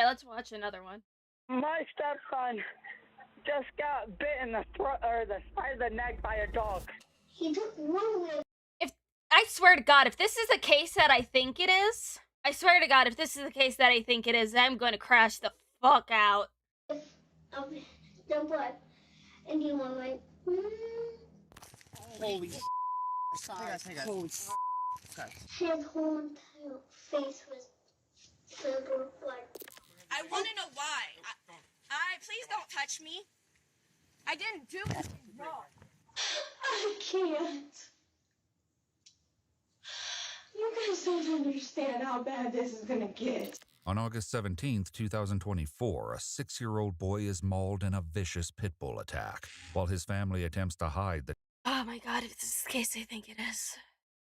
let's watch another one. My stepson just got bit in the throat or the side of the neck by a dog. He took one way. If I swear to God, if this is the case that I think it is, I swear to God, if this is the case that I think it is, I'm going to crash the fuck out. Of the blood, and he went like, Holy sorry. Holy okay. His whole entire face was filled with blood. I want to know why. Please don't touch me. I didn't do anything wrong. I can't. You guys don't understand how bad this is gonna get. On August 17th, 2024, a 6-year-old boy is mauled in a vicious pit bull attack, while his family attempts to hide Oh my God, if this is the case I think it is.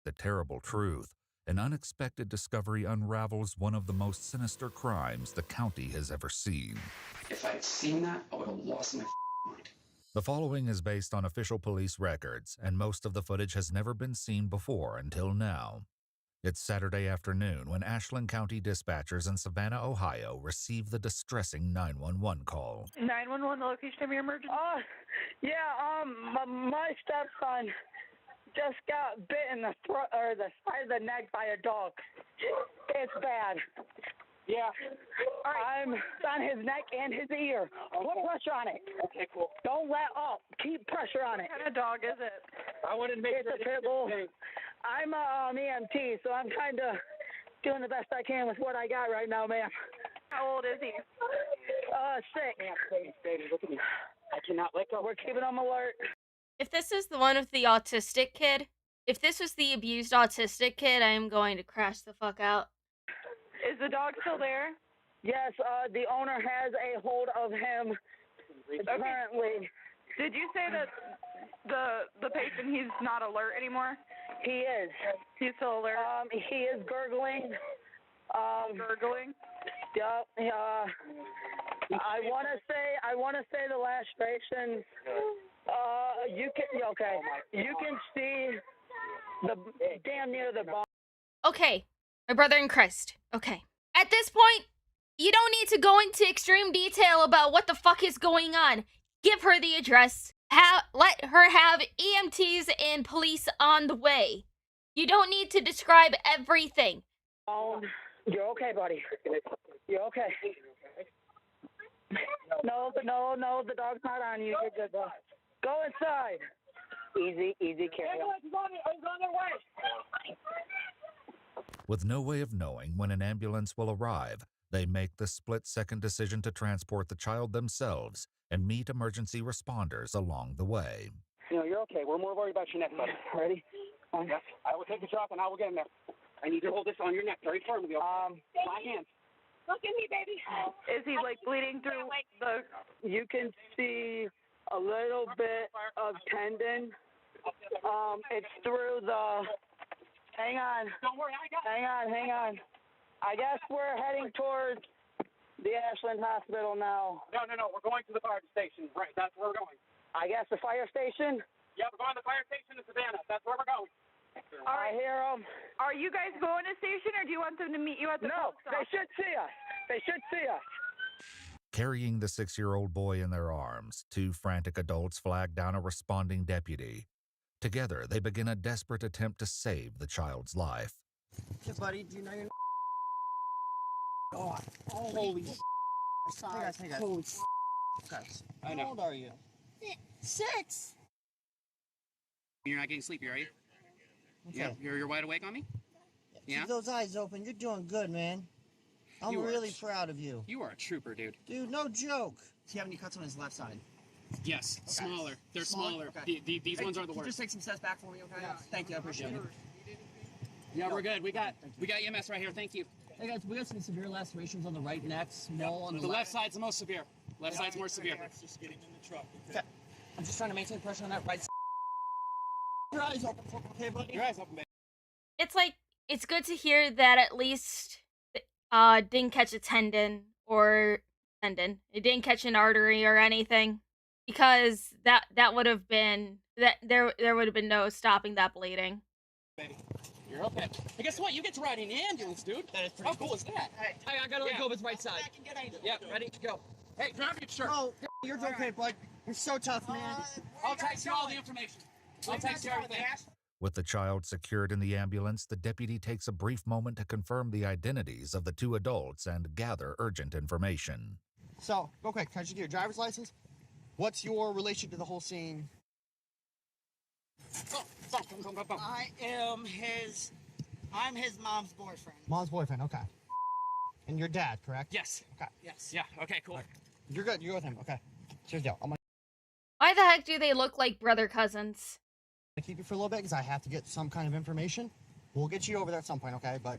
the terrible truth. An unexpected discovery unravels one of the most sinister crimes the county has ever seen. If I had seen that, I would have lost my mind. The following is based on official police records, and most of the footage has never been seen before until now. It's Saturday afternoon when Ashland County dispatchers in Savannah, Ohio, receive the distressing 911 call. 911, the location of your emergency? My stepson just got bit in the throat or the side of the neck by a dog. It's bad. Yeah. I'm on his neck and his ear. Put pressure on it. Okay, cool. Don't let up. Keep pressure on it. What kind of dog is it? I wanted to make it's a pit bull. I'm EMT, so I'm kind of doing the best I can with what I got right now, ma'am. How old is he? 6. Baby, look at me. I cannot let go. We're keeping him alert. If this is the one with the autistic kid, if this was the abused autistic kid, I am going to crash the fuck out. Is the dog still there? Yes, the owner has a hold of him currently. Did you say that the patient, he's not alert anymore? He is. He's still alert? He is gurgling. Gurgling? Yep. I want to say the lacerations. You can see the damn near the bone. Okay, my brother in Christ. Okay. At this point, you don't need to go into extreme detail about what the fuck is going on. Give her the address. Let her have EMTs and police on the way. You don't need to describe everything. You're okay, buddy. You're okay. No, the dog's not on you. You're good, bro. Go inside. Easy, carry on. He's on their way. With no way of knowing when an ambulance will arrive, they make the split-second decision to transport the child themselves and meet emergency responders along the way. You know, you're okay. We're more worried about your neck, buddy. Ready? Yes. I will take the drop and I will get in there. I need you to hold this on your neck very firmly. My hands. Look at me, baby. Is he, like, bleeding through the... You can see a little bit of tendon. It's through the... Hang on. Don't worry, I got it. Hang on. I guess we're heading towards the Ashland Hospital now. No. We're going to the fire station. Right, that's where we're going. I guess the fire station? Yeah, we're going to the fire station in Savannah. That's where we're going. I hear them. Are you guys going to station, or do you want them to meet you at the No, post they office? should see us. They should see us. Carrying the 6-year-old boy in their arms, 2 frantic adults flag down a responding deputy. Together, they begin a desperate attempt to save the child's life. Okay, buddy, do you know your... Oh, holy sorry. Hey guys. Holy guys. I know. How old are you? 6. You're not getting sleepy, are you? Okay. Yeah, you're wide awake on me? Yeah? Keep those eyes open. You're doing good, man. I'm You are really proud of you. You are a trooper, dude. Dude, no joke. Does he have any cuts on his left side? Yes, Okay. smaller. They're smaller. Okay. These ones are the Can you worst. just take some steps back for me, okay? Yeah. Thank you, I appreciate it. Yeah, we're good. We got EMS right here. Thank you. Hey guys, we got some severe lacerations on the right neck, small on The left side's the most severe. Left side's more severe. Just getting in the truck. Okay. I'm just trying to maintain pressure on that right side. Your eyes open, okay, buddy? Your eyes open, baby. It's like, it's good to hear that at least didn't catch a tendon. It didn't catch an artery or anything. Because that would have been, there would have been no stopping that bleeding. Baby. You're okay. Hey, guess what? You get to ride in the ambulance, dude. How cool is that? Hey, I gotta let go of his right side. Yep, ready? Go. Hey, grab your shirt. Oh, you're okay, bud. You're so tough, man. I'll text you all the information. I'll text you everything. With the child secured in the ambulance, the deputy takes a brief moment to confirm the identities of the two adults and gather urgent information. So, real quick, can I just get your driver's license? What's your relation to the whole scene? I'm his mom's boyfriend. Mom's boyfriend, okay. And your dad, correct? Yes. Okay. Yes. Yeah. Okay. Cool. You're good. You're with him. Okay. Cheers, Dale. I'm gonna Why the heck do they look like brother cousins? keep you for a little bit because I have to get some kind of information. We'll get you over there at some point, okay? But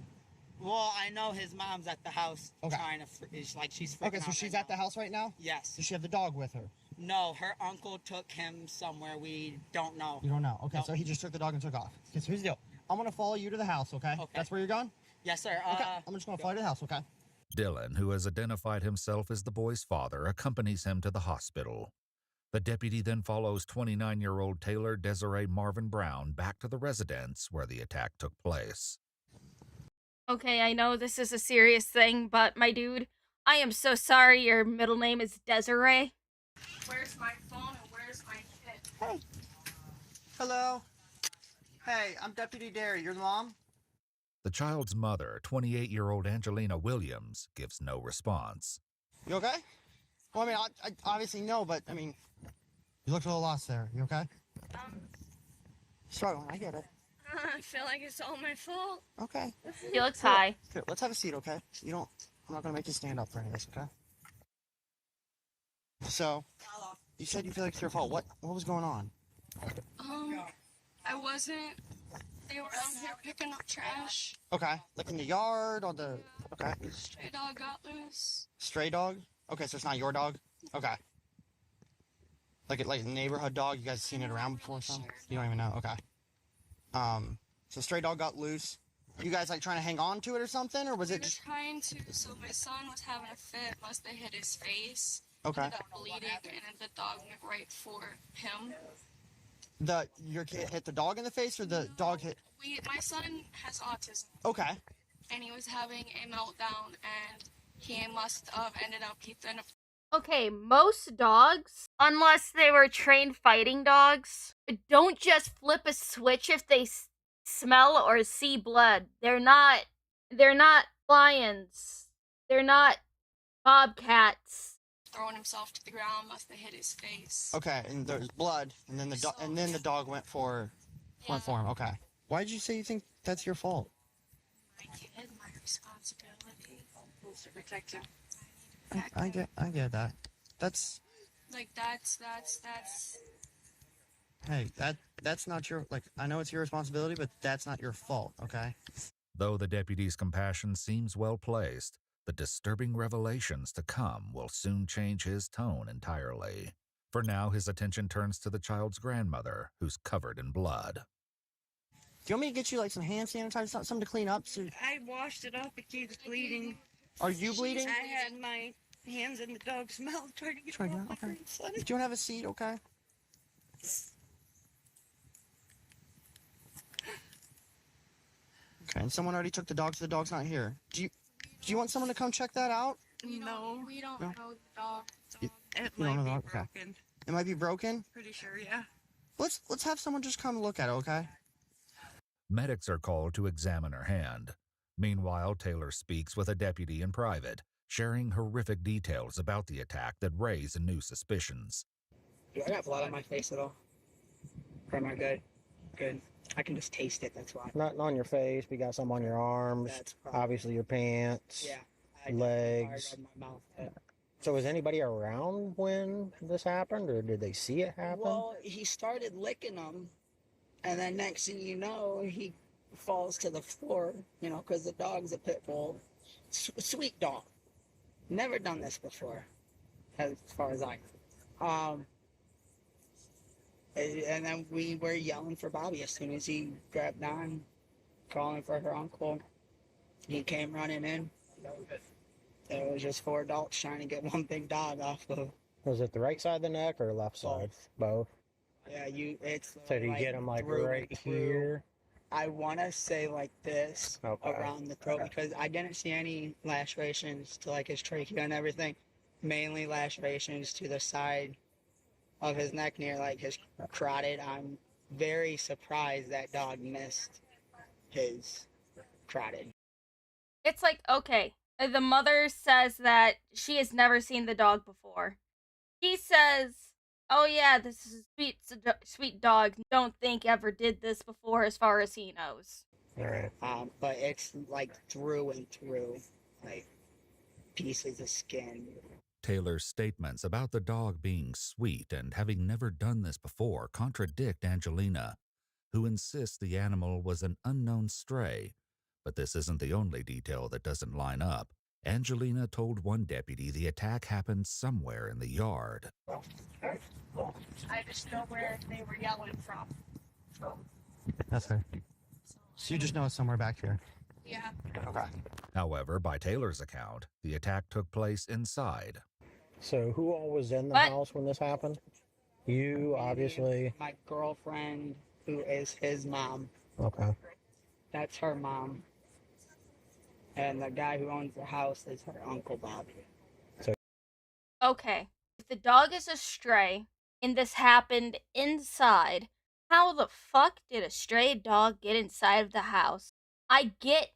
Well, I know his mom's at the house trying to. She's freaking okay, so out she's right at the house right now. Yes. Does she have the dog with her? No, her uncle took him somewhere we don't know. You don't know. Okay, Nope. so he just took the dog and took off. Okay, so here's the deal. I'm gonna follow you to the house, okay? Okay. That's where you're going. Yes, sir. Okay. I'm just gonna follow you to the house, okay? Dylan, who has identified himself as the boy's father, accompanies him to the hospital. The deputy then follows 29-year-old Taylor Desiree Marvin Brown back to the residence where the attack took place. Okay, I know this is a serious thing, but my dude, I am so sorry your middle name is Desiree. Where's my phone and where's my kid? Hey. Hello. Hey, I'm Deputy Derry. Your mom? The child's mother, 28-year-old Angelina Williams, gives no response. You okay? Well, I mean, I obviously know, but I mean, you looked a little lost there. You okay? Struggling. I get it. I feel like it's all my fault. Okay. He looks high. Here, let's have a seat, okay? You don't. I'm not gonna make you stand up for any of this, okay? So, you said you feel like it's your fault. What was going on? I wasn't. They were out here picking up trash. Okay, like in the yard, on the. Okay. Stray dog got loose. Stray dog. Okay, so it's not your dog. Okay. Like a neighborhood dog. You guys seen it around before or something? You don't even know. Okay. So stray dog got loose. You guys like trying to hang on to it or something, or was We it were just trying to, so my son was having a fit, must have hit his face. okay? Ended up bleeding, and then the dog went right for him. Your kid hit the dog in the face, or the dog hit? My son has autism, Okay. and he was having a meltdown, and he must have ended up keeping Okay, most dogs, unless they were trained fighting dogs, don't just flip a switch if they smell or see blood. They're not lions. They're not bobcats. throwing himself to the ground, must have hit his face. Okay, and there's blood, and then the dog went for him. Okay. Why did you say you think that's your fault? My kid, my responsibility to protect him. I get that. That's Like that's hey, that's not your I know it's your responsibility, but that's not your fault, okay? Though the deputy's compassion seems well placed, the disturbing revelations to come will soon change his tone entirely. For now, his attention turns to the child's grandmother, who's covered in blood. Do you want me to get you like some hand sanitizer, something to clean up? So I washed it up. It keeps bleeding. are you bleeding? I had my hands in the dog's mouth trying to get it off my grandson. Do you want to have a seat, okay? Okay, and someone already took the dog, so the dog's not here. Do you want someone to come check that out? No. We don't No. know the dog. You- It You don't might know be the dog? Okay. broken. It might be broken. Pretty sure, yeah. Let's have someone just come look at it, okay? Medics are called to examine her hand. Meanwhile, Taylor speaks with a deputy in private, sharing horrific details about the attack that raise new suspicions. Do I got blood on my face at all? Or am I good? Good. I can just taste it, that's why. Nothing on your face, but you got some on your arms, That's probably, obviously your pants. yeah. legs. I rubbed my mouth too. So was anybody around when this happened, or did they see it happen? Well, he started licking them, and then next thing you know, he falls to the floor, you know, because the dog's a pit bull. Sweet dog. Never done this before, as far as I know. And then we were yelling for Bobby as soon as he grabbed on, calling for her uncle. He came running in. It was just 4 adults trying to get one big dog off of. Was it the right side of the neck or left side? Both. Yeah, it's. So do you like get them like through right and through. here? I want to say like this Okay. around the throat because I didn't see any lacerations to like his trachea and everything. Mainly lacerations to the side of his neck near like his carotid. I'm very surprised that dog missed his carotid. It's like, okay, the mother says that she has never seen the dog before. He says, oh yeah, this is a sweet dog. Don't think ever did this before as far as he knows. All right. But it's like through and through, like pieces of skin. Taylor's statements about the dog being sweet and having never done this before contradict Angelina, who insists the animal was an unknown stray. But this isn't the only detail that doesn't line up. Angelina told one deputy the attack happened somewhere in the yard. I just know where they were yelling from. That's fair. So you just know it's somewhere back here. Yeah. Okay. However, by Taylor's account, the attack took place inside. So who all was in the What? house when this happened? You, obviously. My girlfriend, who is his mom. Okay. That's her mom. And the guy who owns the house is her Uncle Bob. Okay, if the dog is a stray and this happened inside, how the fuck did a stray dog get inside of the house? I get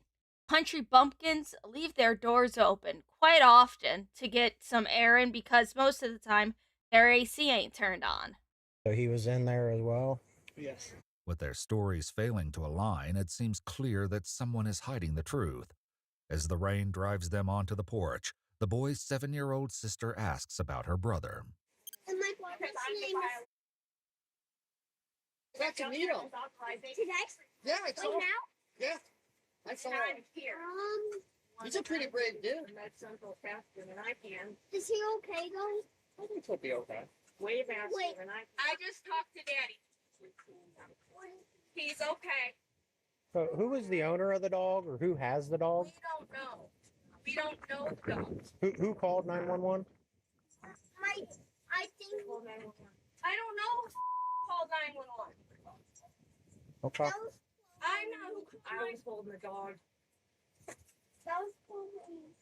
country bumpkins leave their doors open quite often to get some air in because most of the time their AC ain't turned on. So he was in there as well? Yes. With their stories failing to align, it seems clear that someone is hiding the truth. As the rain drives them onto the porch, the boy's 7-year-old sister asks about her brother. And my boyfriend's name is... That's a needle. Today? Yeah, I Like saw him. now? Yeah. I saw him. He's a pretty brave dude. That's Uncle faster than I can. Is he okay though? I think he'll be okay. Way faster Wait. than I can. I just talked to Daddy. He's okay. So who is the owner of the dog, or who has the dog? We don't know. We don't know the dog. Who called 911? I think I don't know who called 911. Okay. that was I know. I was holding the dog. probably...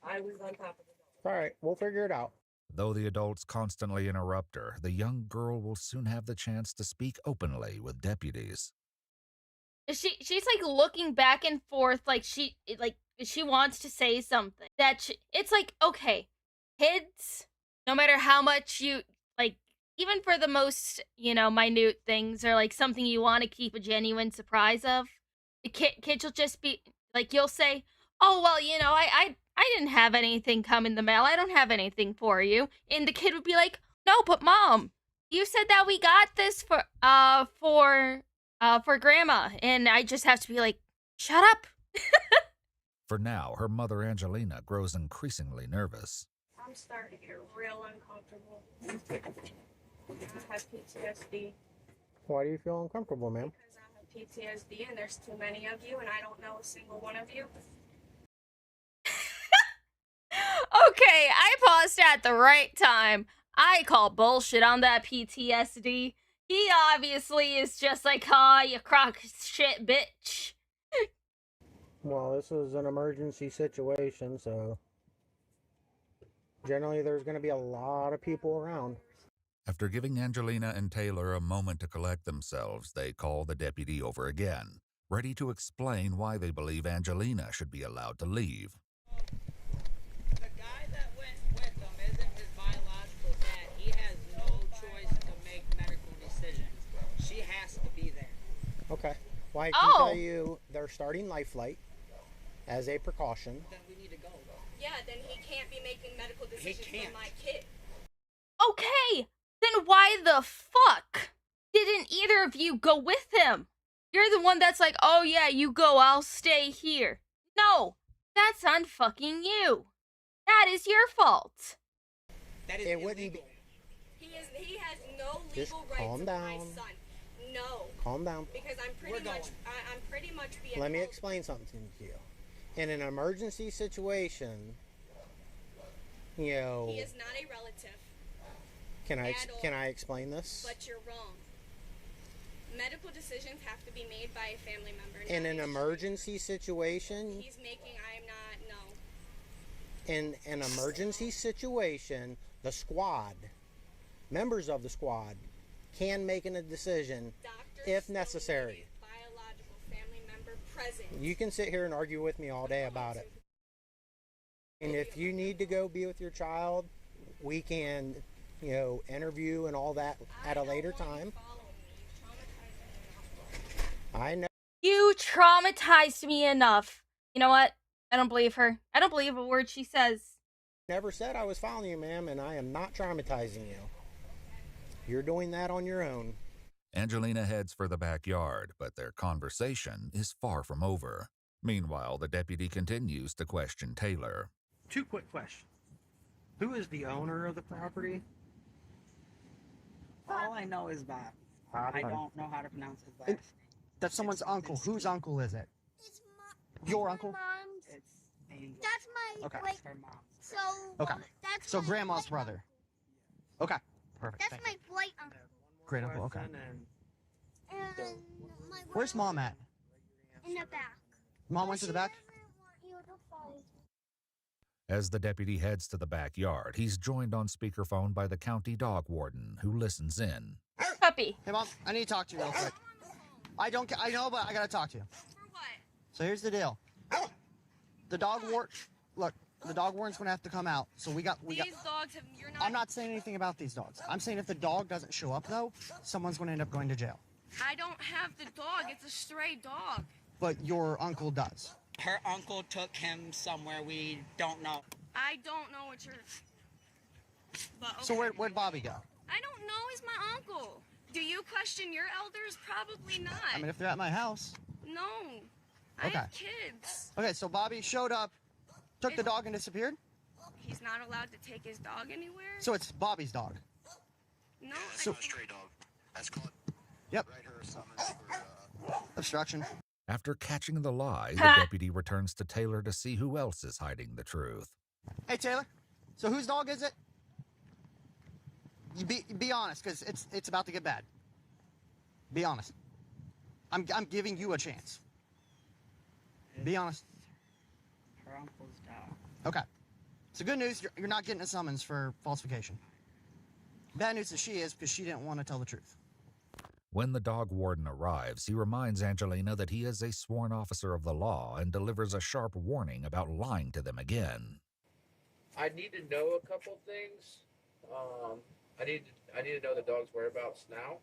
I was on top of the dog. All right, we'll figure it out. Though the adults constantly interrupt her, the young girl will soon have the chance to speak openly with deputies. She's like looking back and forth like she wants to say something. It's like, okay, kids, no matter how much you like, even for the most, minute things or like something you want to keep a genuine surprise of, the kids will just be like, you'll say, oh well, I didn't have anything come in the mail, I don't have anything for you, and the kid would be like, no, but mom, you said that we got this for grandma, and I just have to be like, shut up. For now, her mother Angelina grows increasingly nervous. I'm starting to get real uncomfortable. I have PTSD. Why do you feel uncomfortable, ma'am? Because I have PTSD and there's too many of you and I don't know a single one of you. Okay, I paused at the right time. I call bullshit on that PTSD. He obviously is just like, you crock shit, bitch. Well, this is an emergency situation, so generally there's going to be a lot of people around. After giving Angelina and Taylor a moment to collect themselves, they call the deputy over again, ready to explain why they believe Angelina should be allowed to leave. The guy that went with them isn't his biological dad. He has no choice to make medical decisions. She has to be there. Okay. Well, I can tell you they're starting life flight as a precaution. Then we need to go. Yeah, then he can't be making medical decisions for my kid. Okay, then why the fuck didn't either of you go with him? You're the one that's like, oh yeah, you go, I'll stay here. No, that's unfucking you. That is your fault. That is It wouldn't be. He has no Just legal right calm to down. my son. No. Calm down. Because I'm pretty much being Let me held. explain something to you. In an emergency situation, He is not a relative. can I explain this? But you're wrong. Medical decisions have to be made by a family member. In an emergency situation, He's making, I'm not, no. in an emergency situation, the squad, members of the squad, can make a decision if necessary. Biological family member present. You can sit here and argue with me all day about it. And if you need to go be with your child, we can, you know, interview and all that at a later time. I know. You traumatized me enough. You know what? I don't believe her. I don't believe a word she says. Never said I was following you, ma'am, and I am not traumatizing you. You're doing that on your own. Angelina heads for the backyard, but their conversation is far from over. Meanwhile, the deputy continues to question Taylor. 2 quick questions. Who is the owner of the property? All I know is Bob. I don't know how to pronounce his last name. That's someone's uncle. Whose uncle is it? It's Your uncle? Mom's. It's Angel. That's my Okay. great. Her mom. So. Okay. That's So my grandma's great brother. Okay. Perfect. That's Thank my you. great uncle. Great uncle. Okay. And my Where's mom at? in the back. Mom went to the back? She doesn't want you to follow. As the deputy heads to the backyard, he's joined on speakerphone by the county dog warden, who listens in. Puppy. Hey, Mom, I need to talk to you real quick. I know, but I gotta talk to you. For what? So here's the deal. The dog warden, look, the dog warden's gonna have to come out. So we got. These dogs have, you're not. I'm not saying anything about these dogs. I'm saying if the dog doesn't show up, though, someone's gonna end up going to jail. I don't have the dog. It's a stray dog. But your uncle does. Her uncle took him somewhere we don't know. I don't know what you're. But okay. So where'd Bobby go? I don't know. He's my uncle. Do you question your elders? Probably not. I mean, if they're at my house. No. I Okay. have kids. Okay, so Bobby showed up, took the dog, and disappeared? He's not allowed to take his dog anywhere? So it's Bobby's dog. No. So- I think... Stray dog. That's called. Yep. Write her a summons for, Obstruction. After catching the lie, the deputy returns to Taylor to see who else is hiding the truth. Hey, Taylor. So whose dog is it? You be honest, because it's about to get bad. Be honest. I'm giving you a chance. Be honest. Her uncle's dog. Okay. So good news, you're not getting a summons for falsification. Bad news that she is, because she didn't want to tell the truth. When the dog warden arrives, he reminds Angelina that he is a sworn officer of the law and delivers a sharp warning about lying to them again. I need to know a couple things. I need to know the dog's whereabouts now.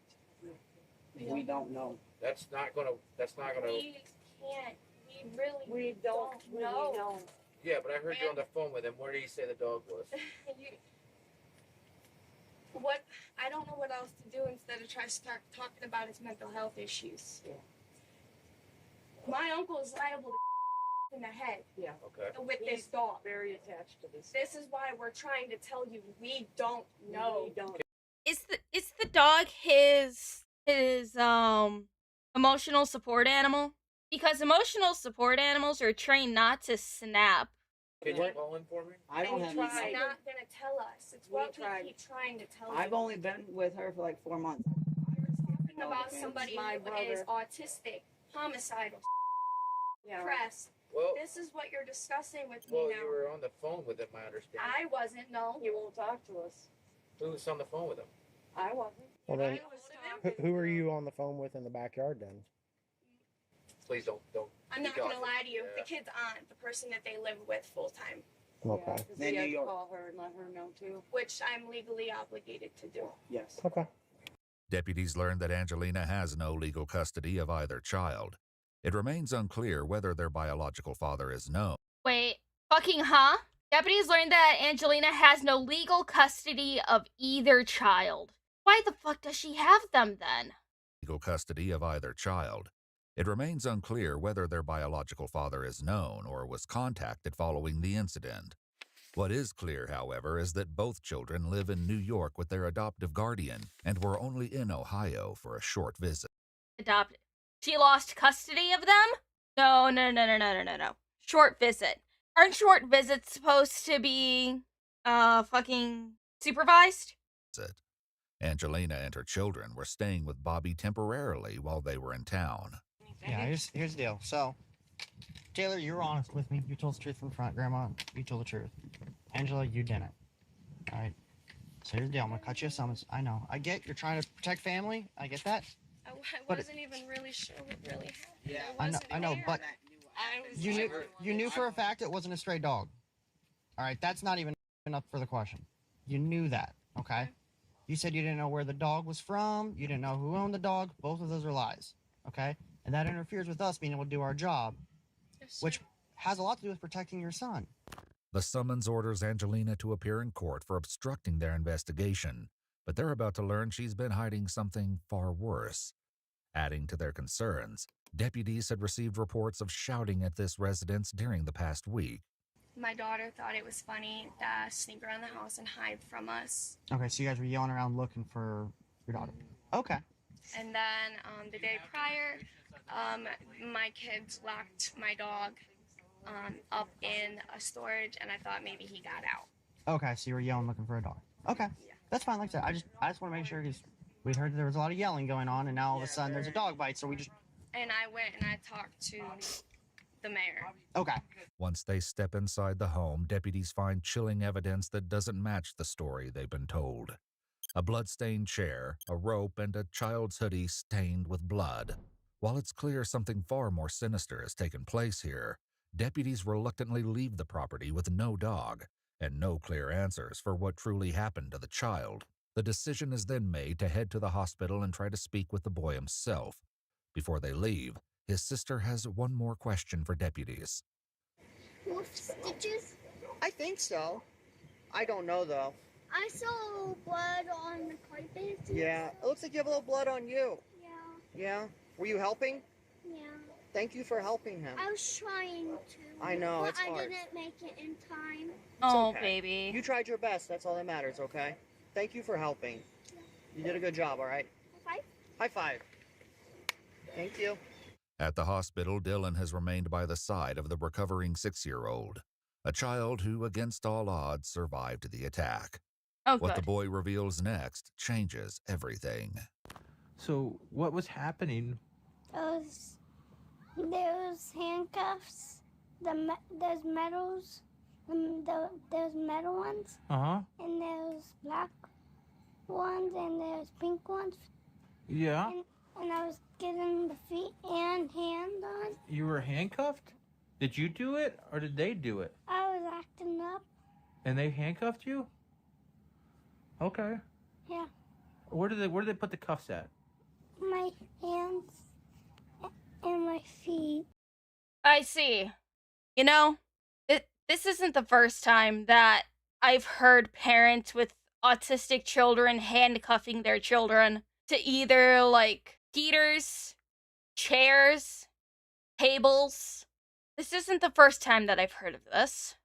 We don't know. That's not gonna. We can't. We really. We don't know. Yeah, but I heard you on the phone with him. Where did he say the dog was? What? I don't know what else to do instead of try to start talking about his mental health issues. Yeah. My uncle is liable to in the head Yeah. Okay. with this dog. Very attached to this. This is why we're trying to tell you we don't know. We don't. Is the dog his emotional support animal? Because emotional support animals are trained not to snap. Can you call him for me? I don't have He's any. not gonna tell us. It's We what tried. we keep trying to tell I've you. only been with her for like 4 months. Talking about It's somebody my who is brother. autistic, homicidal, Yeah. depressed. Well, This is what you're discussing with well, me you now. were on the phone with him. I understand. I wasn't. No. He won't talk to us. Who was on the phone with him? I wasn't. Well, then, I was talking. who are you on the phone with in the backyard then? Please don't. I'm not speak gonna off. lie to you. Yeah. The kid's aunt, the person that they live with full time, Okay. Yeah, 'cause Then we had New to York. call her and let her know too. which I'm legally obligated to do. Yes. Okay. Deputies learn that Angelina has no legal custody of either child. It remains unclear whether their biological father is known. Wait, fucking huh? Deputies learned that Angelina has no legal custody of either child. Why the fuck does she have them then? Legal custody of either child. It remains unclear whether their biological father is known or was contacted following the incident. What is clear, however, is that both children live in New York with their adoptive guardian and were only in Ohio for a short visit. Adopted. She lost custody of them? No. Short visit. Aren't short visits supposed to be, fucking supervised? Angelina and her children were staying with Bobby temporarily while they were in town. Yeah, here's the deal. So, Taylor, you were honest with me. You told the truth from the front. Grandma, you told the truth. Angela, you didn't. All right. So here's the deal. I'm gonna cut you a summons. I know. I get you're trying to protect family. I get that. I But wasn't even really sure what really happened. Yeah, I know, but I was you knew for a fact it wasn't a stray dog. All right, that's not even up for the question. You knew that, okay? You said you didn't know where the dog was from. You didn't know who owned the dog. Both of those are lies, okay? And that interferes with us being able to do our job, which has a lot to do with protecting your son. The summons orders Angelina to appear in court for obstructing their investigation, but they're about to learn she's been hiding something far worse. Adding to their concerns, deputies had received reports of shouting at this residence during the past week. My daughter thought it was funny to sneak around the house and hide from us. Okay, so you guys were yelling around looking for your daughter. Okay. And then the day prior, my kids locked my dog up in a storage, and I thought maybe he got out. Okay, so you were yelling looking for a dog. Okay, that's fine. Like I said, I just want to make sure because we heard there was a lot of yelling going on, and now all of a sudden there's a dog bite. So we just. And I went and I talked to the mayor. Okay. Once they step inside the home, deputies find chilling evidence that doesn't match the story they've been told. A blood-stained chair, a rope, and a child's hoodie stained with blood. While it's clear something far more sinister has taken place here, deputies reluctantly leave the property with no dog and no clear answers for what truly happened to the child. The decision is then made to head to the hospital and try to speak with the boy himself. Before they leave, his sister has one more question for deputies. Wolf stitches? I think so. I don't know though. I saw blood on the carpet. Yeah, it looks like you have a little blood on you. Yeah. Yeah. Were you helping? Yeah. Thank you for helping him. I was trying to. I know, but it's hard. I didn't make it in time. Oh, okay. baby. You tried your best. That's all that matters, okay? Thank you for helping. You did a good job, all right? High five? High five. Thank you. At the hospital, Dylan has remained by the side of the recovering 6-year-old, a child who, against all odds, survived the attack. Oh, What the good. boy reveals next changes everything. So, what was happening? Those handcuffs, those medals, those metal ones, and those black ones, and those pink ones. Yeah. And I was getting the feet and hands on. You were handcuffed? Did you do it, or did they do it? I was acting up. And they handcuffed you? Okay. Yeah. Where did they put the cuffs at? My hands and my feet. I see. You know, this isn't the first time that I've heard parents with autistic children handcuffing their children to either, like, heaters, chairs, tables. This isn't the first time that I've heard of this.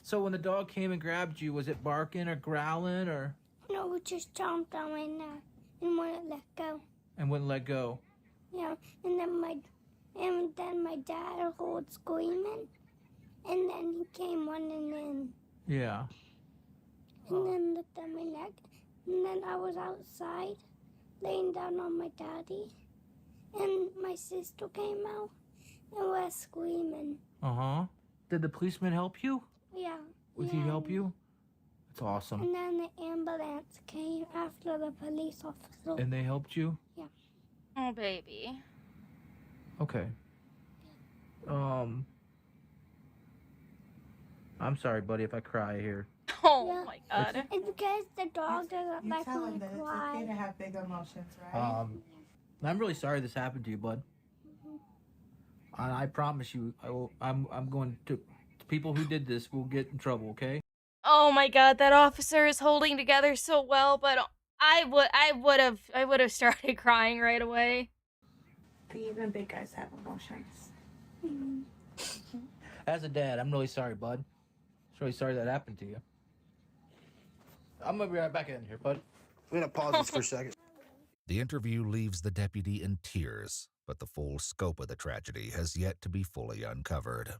So when the dog came and grabbed you, was it barking or growling or? No, it just jumped on my neck and wouldn't let go. And wouldn't let go? Yeah, and then my dad was screaming, and then he came running in. Yeah. And then looked at my neck, and then I was outside, laying down on my daddy, and my sister came out and was screaming. Did the policeman help you? Yeah. Did he help you? That's awesome. And then the ambulance came after the police officer. And they helped you? Yeah. Oh, baby. Okay. I'm sorry, buddy, if I cry here. Oh, Yeah. my God. It's because the dog doesn't like when I cry. have big emotions, right? I'm really sorry this happened to you, bud. And I promise you, I'm going to people who did this will get in trouble, okay? Oh my God, that officer is holding together so well, but I would have started crying right away. Even big guys have emotions. As a dad, I'm really sorry, bud. I'm really sorry that happened to you. I'm gonna be right back in here, bud. We're gonna pause this for a second. The interview leaves the deputy in tears, but the full scope of the tragedy has yet to be fully uncovered.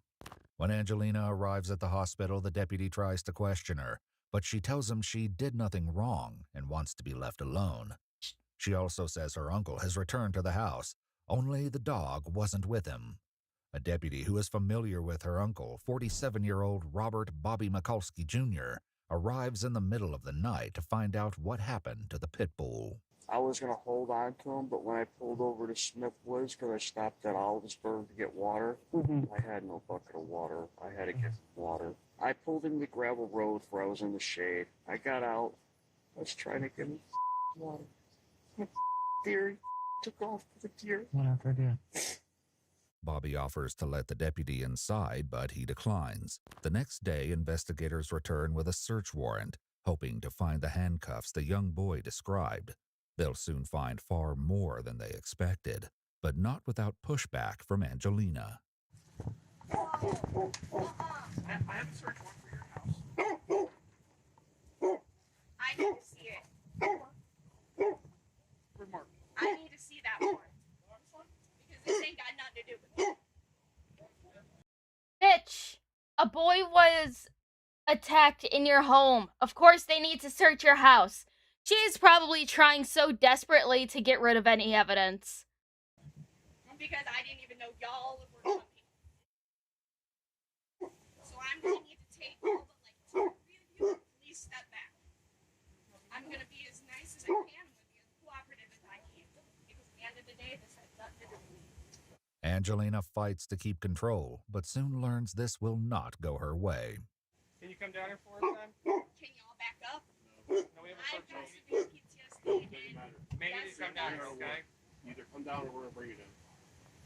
When Angelina arrives at the hospital, the deputy tries to question her, but she tells him she did nothing wrong and wants to be left alone. She also says her uncle has returned to the house, only the dog wasn't with him. A deputy who is familiar with her uncle, 47-year-old Robert Bobby Mikulski Jr., arrives in the middle of the night to find out what happened to the pit bull. I was going to hold on to him, but when I pulled over to Smith Woods because I stopped at Oliversburg to get water, I had no bucket of water. I had to get water. I pulled in the gravel road where I was in the shade. I got out. I was trying to get him water. Deer took off with the deer. One after deer. Bobby offers to let the deputy inside, but he declines. The next day, investigators return with a search warrant, hoping to find the handcuffs the young boy described. They'll soon find far more than they expected, but not without pushback from Angelina. I have a search warrant for your house. I need to see it. I need to see that warrant. Because this ain't got nothing to do with it. Bitch, a boy was attacked in your home. Of course they need to search your house. She is probably trying so desperately to get rid of any evidence. Because I didn't even know y'all were coming. So I'm going to need to take all but like 2 or 3 of you, please step back. I'm going to be as nice as I can with you, as cooperative as I can. Because at the end of the day, this has nothing to do with me. Angelina fights to keep control, but soon learns this will not go her way. Can you come down here for us, then? Can y'all back up? No, we have a I've search got warrant. severe PTSD and Maybe you come down here, okay? Either come down or we're going to bring you down.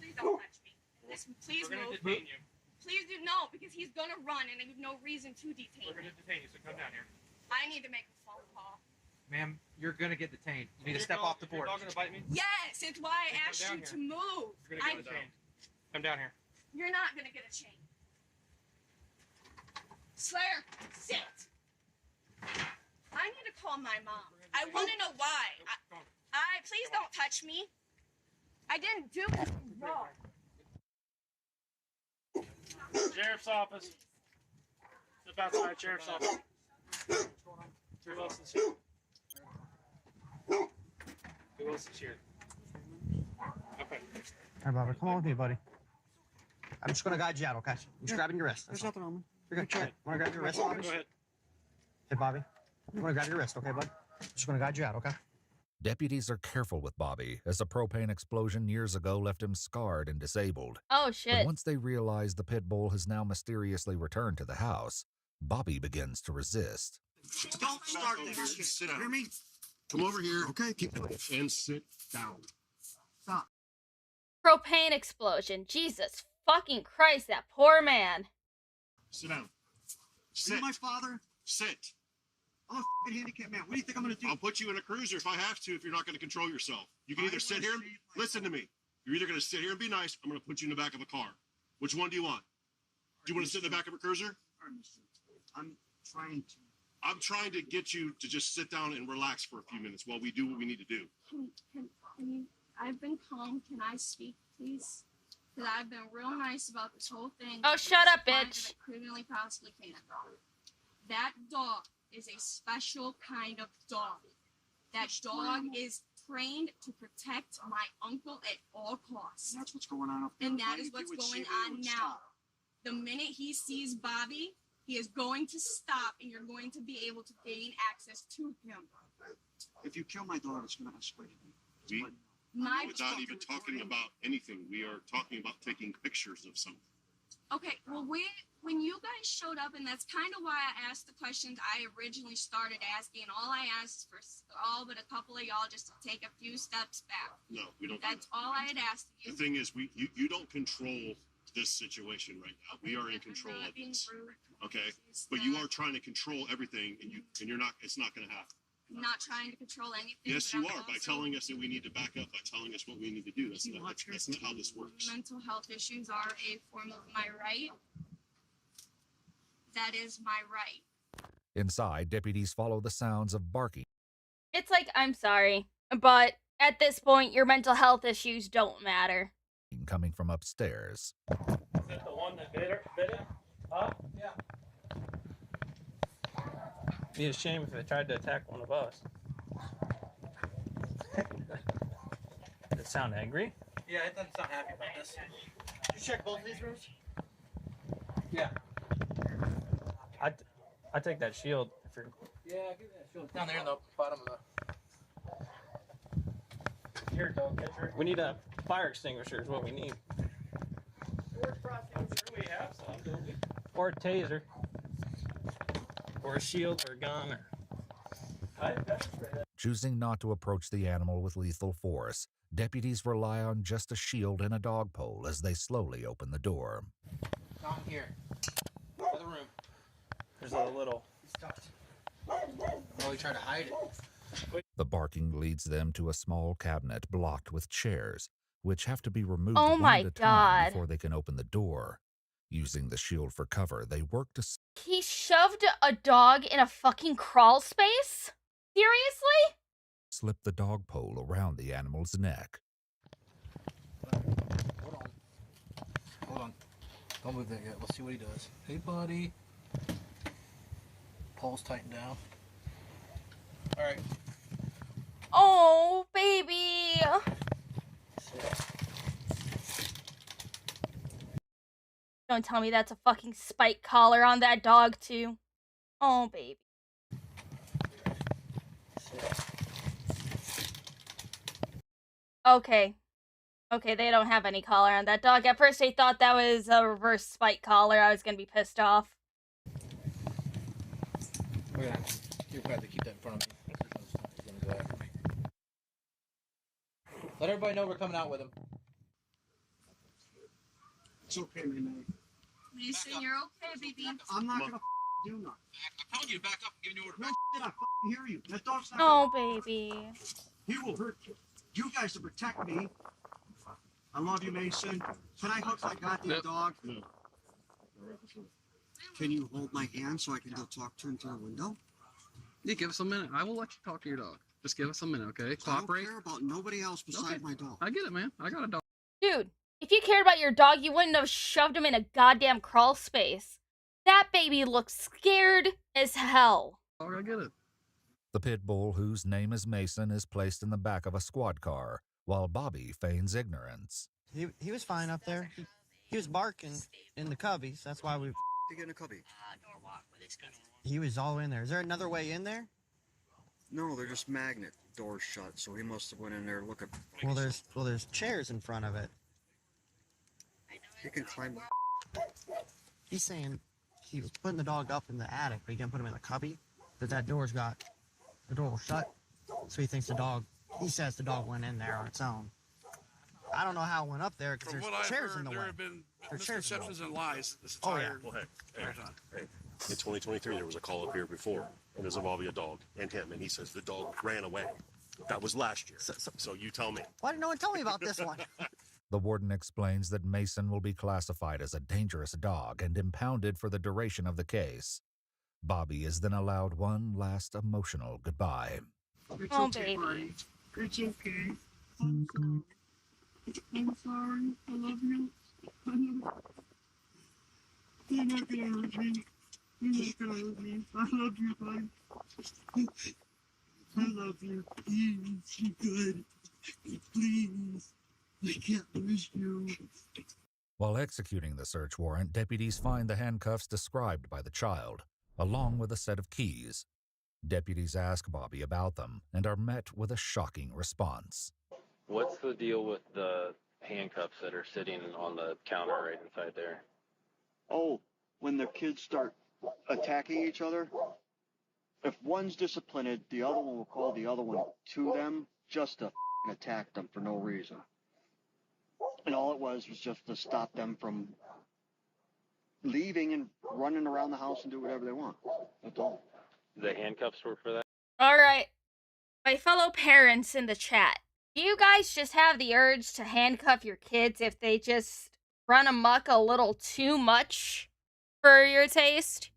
please don't touch me. Please We're going move. to detain you. Please do no, because he's going to run and I have no reason to detain We're going him. to detain you, so come down here. I need to make a phone call. Ma'am, you're gonna get detained. You need to step off the board. You're not going to bite me? Yes, it's why I Come asked down you here. to move. You're going to get detained. Come down here. You're not going to get a chain. Slayer, sit. I need to call my mom. I want to know why. Please don't touch me. I didn't do anything wrong. Sheriff's office. Step outside, Sheriff's office. Who else is here? Who else is here? Okay. All right, Bobby, come on with me, buddy. I'm just going to guide you out, okay? I'm just grabbing your wrist. There's nothing on me. You're good. Want to grab your wrist, Go Bobby? ahead. Hey, Bobby. You want to grab your wrist, okay, bud? Just going to guide you out, okay? Deputies are careful with Bobby, as a propane explosion years ago left him scarred and disabled. Oh, But shit. once they realize the pit bull has now mysteriously returned to the house, Bobby begins to resist. Don't start this shit. Sit down. Hear me? Come over here. Okay, keep and sit down. Stop. Propane explosion. Jesus fucking Christ, that poor man. Sit down. Are Sit. you my father? Sit. I'm a f***ing handicapped man. What do you think I'm going to do? I'll put you in a cruiser if I have to, if you're not going to control yourself. You can either sit here and listen to me. You're either going to sit here and be nice. I'm going to put you in the back of a car. Which one do you want? Do you want to sit in the back of a cruiser? All right, mister. I'm trying to. I'm trying to get you to just sit down and relax for a few minutes while we do what we need to do. I've been calm. Can I speak, please? Because I've been real nice about this whole thing. Oh, shut up, As bitch. I criminally possibly can. That dog is a special kind of dog. That dog is trained to protect my uncle at all costs. That's what's going on up there. And that Why is didn't what's you going see me on and now. stop? The minute he sees Bobby, he is going to stop and you're going to be able to gain access to him. If you kill my daughter, it's going to escalate. We, My without even talking about anything, we are talking about taking pictures of something. Okay, well, when you guys showed up, and that's kind of why I asked the questions I originally started asking, all I asked is for all but a couple of y'all just to take a few steps back. No, we don't. That's all I had asked The you. thing is, you don't control this situation right now. We are in control I'm of not being this. rude. Okay, but you are trying to control everything, and you're not. It's not going to happen. I'm not trying to control anything. Yes, but you I'm are, by also- telling us that we need to back up, by telling us what we need to do. That's not how this works. Mental health issues are a form of my right. That is my right. Inside, deputies follow the sounds of barking. It's like, I'm sorry, but at this point, your mental health issues don't matter. Coming from upstairs. Is that the one that bit it? Huh? Yeah. Be a shame if they tried to attack one of us. Does it sound angry? Yeah, it doesn't sound happy about this. Did you check both of these rooms? Yeah. I take that shield. If you're... Yeah, give me that shield. Down there in the bottom of the... Here, dog catcher. We need a fire extinguisher is what we need. We have some, don't we? Or a taser. Or a shield or a gun. Or... Choosing not to approach the animal with lethal force, deputies rely on just a shield and a dog pole as they slowly open the door. Down here. Other room. There's a little... He's tucked. Oh, he tried to hide it. The barking leads them to a small cabinet blocked with chairs, which have to be removed Oh one my at a time God. before they can open the door. Using the shield for cover, they work to He shoved a dog in a fucking crawl space? Seriously? slip the dog pole around the animal's neck. Hold on. Don't move that yet. We'll see what he does. Hey, buddy. Pole's tightened down. All right. Oh, baby. Don't tell me that's a fucking spike collar on that dog, too. Oh, baby. Okay. Okay, they don't have any collar on that dog. At first, they thought that was a reverse spike collar. I was gonna be pissed off. We're gonna you're glad to keep that in front of me. He's gonna go after me. Let everybody know we're coming out with him. It's okay, man. Mason, you're okay, baby. I'm not gonna do nothing. I'm telling you to back up and giving you order. No shit, I hear you. That dog's not Oh, gonna... baby. He will hurt you. You guys to protect me. I love you, Mason. Can I hook my goddamn dog? No. Can you hold my hand so I can go talk to him through the window? Yeah, give us a minute. I will let you talk to your dog. Just give us a minute, okay? Cooperate. I don't care about nobody else besides my dog. I get it, man. I got a dog. Dude, if you cared about your dog, you wouldn't have shoved him in a goddamn crawl space. That baby looks scared as hell. I get it. The pit bull, whose name is Mason, is placed in the back of a squad car, while Bobby feigns ignorance. He was fine up there. He was barking in the cubbies. That's why we... To get in a cubby. He was all in there. Is there another way in there? No, they're just magnet doors shut, so he must have went in there looking. Well, there's chairs in front of it. He can climb. He's saying he was putting the dog up in the attic, but he didn't put him in the cubby. But that door's got the door was shut, so he thinks the dog. He says the dog went in there on its own. I don't know how it went up there because From there's what I've chairs heard, in the way. there have been There's chairs in the way. misconceptions and lies this Oh, entire yeah. Well, hey, time. in 2023, there was a call up here before, and there's involving a dog and him, and he says the dog ran away. That was last year. So you tell me. Why didn't no one tell me about this one? The warden explains that Mason will be classified as a dangerous dog and impounded for the duration of the case. Bobby is then allowed one last emotional goodbye. It's Oh, okay, baby. buddy. It's okay. I'm sorry. I'm sorry. I love you. I love you. You're not gonna hurt me. You're not gonna hurt me. I love you, buddy. I love you. Please, you good. Please. I can't lose you. While executing the search warrant, deputies find the handcuffs described by the child, along with a set of keys. Deputies ask Bobby about them and are met with a shocking response. What's the deal with the handcuffs that are sitting on the counter right inside there? Oh, when the kids start attacking each other, if one's disciplined, the other one will call the other one to them just to attack them for no reason. And all it was just to stop them from leaving and running around the house and do whatever they want. That's all. The handcuffs were for that? Alright. My fellow parents in the chat, do you guys just have the urge to handcuff your kids if they just run amok a little too much for your taste?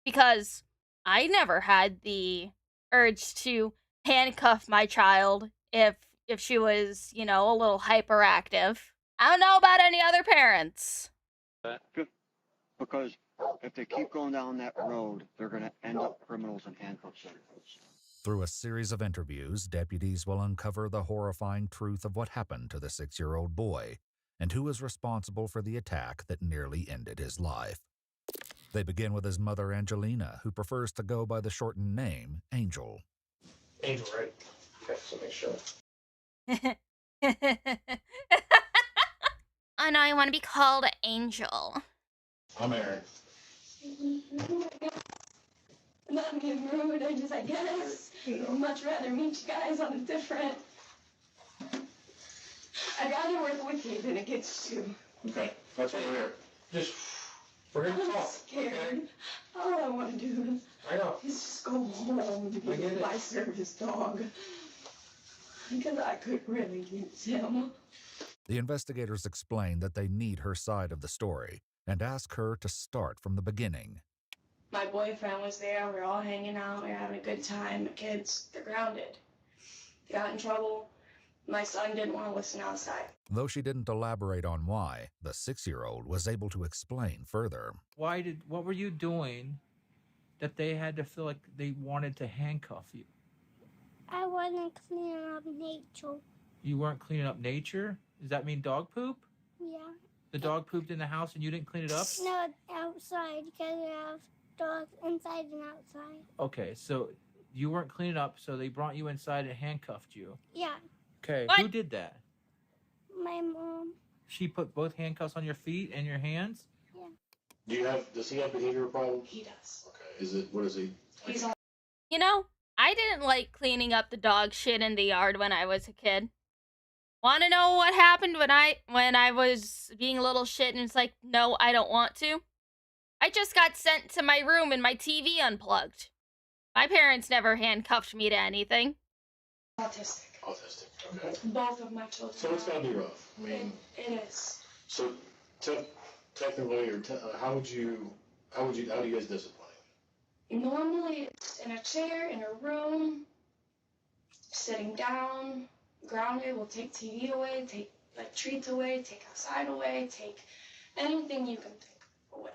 Because I never had the urge to handcuff my child if she was, you know, a little hyperactive. I don't know about any other parents. Because If they keep going down that road, they're going to end up criminals in handcuffs. Through a series of interviews, deputies will uncover the horrifying truth of what happened to the 6-year-old boy and who is responsible for the attack that nearly ended his life. They begin with his mother, Angelina, who prefers to go by the shortened name, Angel. Angel, right? Okay, so make sure. Oh no, I want to be called Angel. I'm Aaron. Not being rude, I guess, I'd much rather meet you guys on a different. I'd rather work with you than against you. Okay, that's what we're here. Just, we're here to I'm talk. scared. All I want to do I know. is just go home and be I get with it. my service dog. Because I could really use him. The investigators explain that they need her side of the story and ask her to start from the beginning. My boyfriend was there, we were all hanging out, we were having a good time. The kids, they're grounded. They got in trouble. My son didn't want to listen outside. Though she didn't elaborate on why, the 6-year-old was able to explain further. What were you doing that they had to feel like they wanted to handcuff you? I wasn't cleaning up nature. You weren't cleaning up nature? Does that mean dog poop? Yeah. The dog pooped in the house and you didn't clean it up? No, outside, because we have dogs inside and outside. Okay, so you weren't cleaning up, so they brought you inside and handcuffed you. Yeah. Okay, What? who did that? My mom. She put both handcuffs on your feet and your hands? Yeah. Does he have behavioral problems? He does. Okay, what is he? He's all. You know, I didn't like cleaning up the dog shit in the yard when I was a kid. Want to know what happened when I was being a little shit and it's like, no, I don't want to? I just got sent to my room and my TV unplugged. My parents never handcuffed me to anything. Autistic. Autistic, okay. Both of my children. So it's gotta be rough. I mean, It is. so technically, or how do you guys discipline him? Normally, it's in a chair, in a room, sitting down, grounded. We'll take TV away, take like treats away, take outside away, take anything you can think away.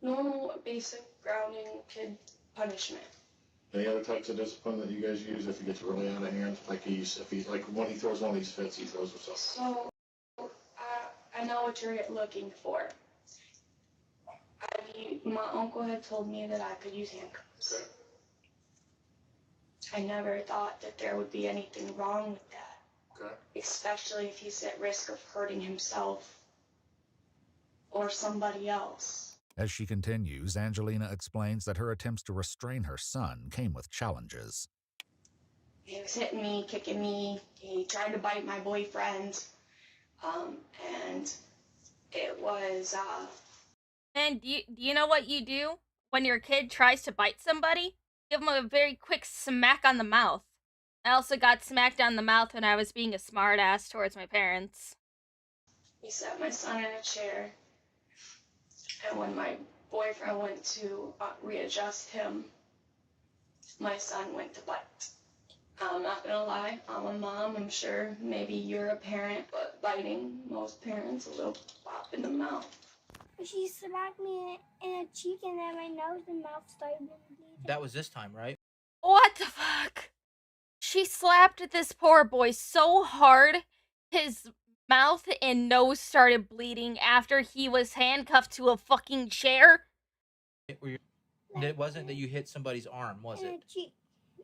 Normal, basic, grounding kid punishment. Any other types of discipline that you guys use if he gets really out of hand? Like when he throws one of these fits, he throws himself. So, I know what you're looking for. My uncle had told me that I could use handcuffs. Okay. I never thought that there would be anything wrong with that. Okay. Especially if he's at risk of hurting himself or somebody else. As she continues, Angelina explains that her attempts to restrain her son came with challenges. He was hitting me, kicking me. He tried to bite my boyfriend. And it was, And do you know what you do when your kid tries to bite somebody? Give them a very quick smack on the mouth. I also got smacked on the mouth when I was being a smartass towards my parents. he set my son in a chair. And when my boyfriend went to readjust him, my son went to bite. I'm not gonna lie, I'm a mom, I'm sure maybe you're a parent, but biting, most parents, a little pop in the mouth. She smacked me in the cheek and then my nose and mouth started bleeding. That was this time, right? What the fuck? She slapped this poor boy so hard, his mouth and nose started bleeding after he was handcuffed to a fucking chair. It wasn't that you hit somebody's arm, was In it? the cheek.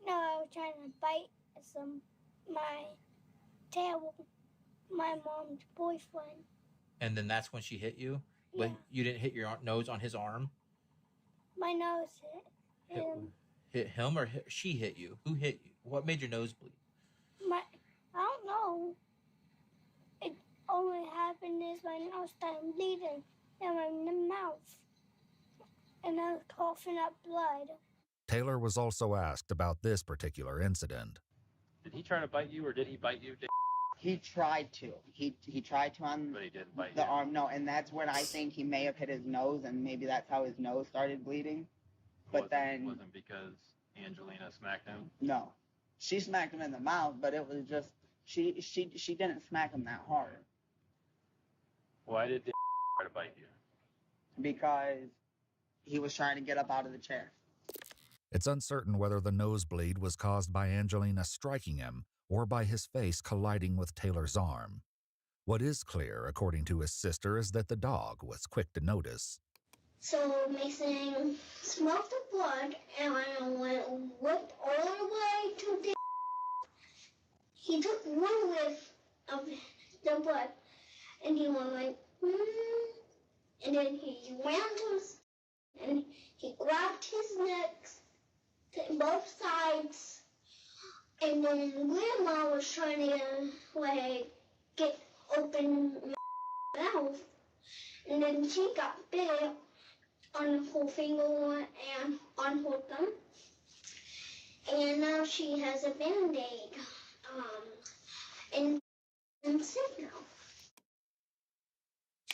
No, I was trying to bite my tail, my mom's boyfriend. And then that's when she hit you? Yeah. But you didn't hit your nose on his arm? My nose hit him. Hit him or she hit you? Who hit you? What made your nose bleed? I don't know. It only happened is my nose started bleeding and my mouth. And I was coughing up blood. Taylor was also asked about this particular incident. Did he try to bite you, or did he bite you? He tried to. He tried to on But he didn't bite the you. arm. No, and that's when I think he may have hit his nose, and maybe that's how his nose started bleeding. But Wasn't because Angelina smacked him? No, she smacked him in the mouth, but it was just she didn't smack him that hard Why did they try to bite you? because he was trying to get up out of the chair. It's uncertain whether the nosebleed was caused by Angelina striking him or by his face colliding with Taylor's arm. What is clear, according to his sister, is that the dog was quick to notice. So Mason smelled the blood and went all the way to the. He took one whiff of the blood and he went like, and then he ran to his, and he grabbed his neck, both sides, and then Grandma was trying to like get open my mouth, and then she got bit on the whole finger and on her thumb, and now she has a band-aid, and sick now.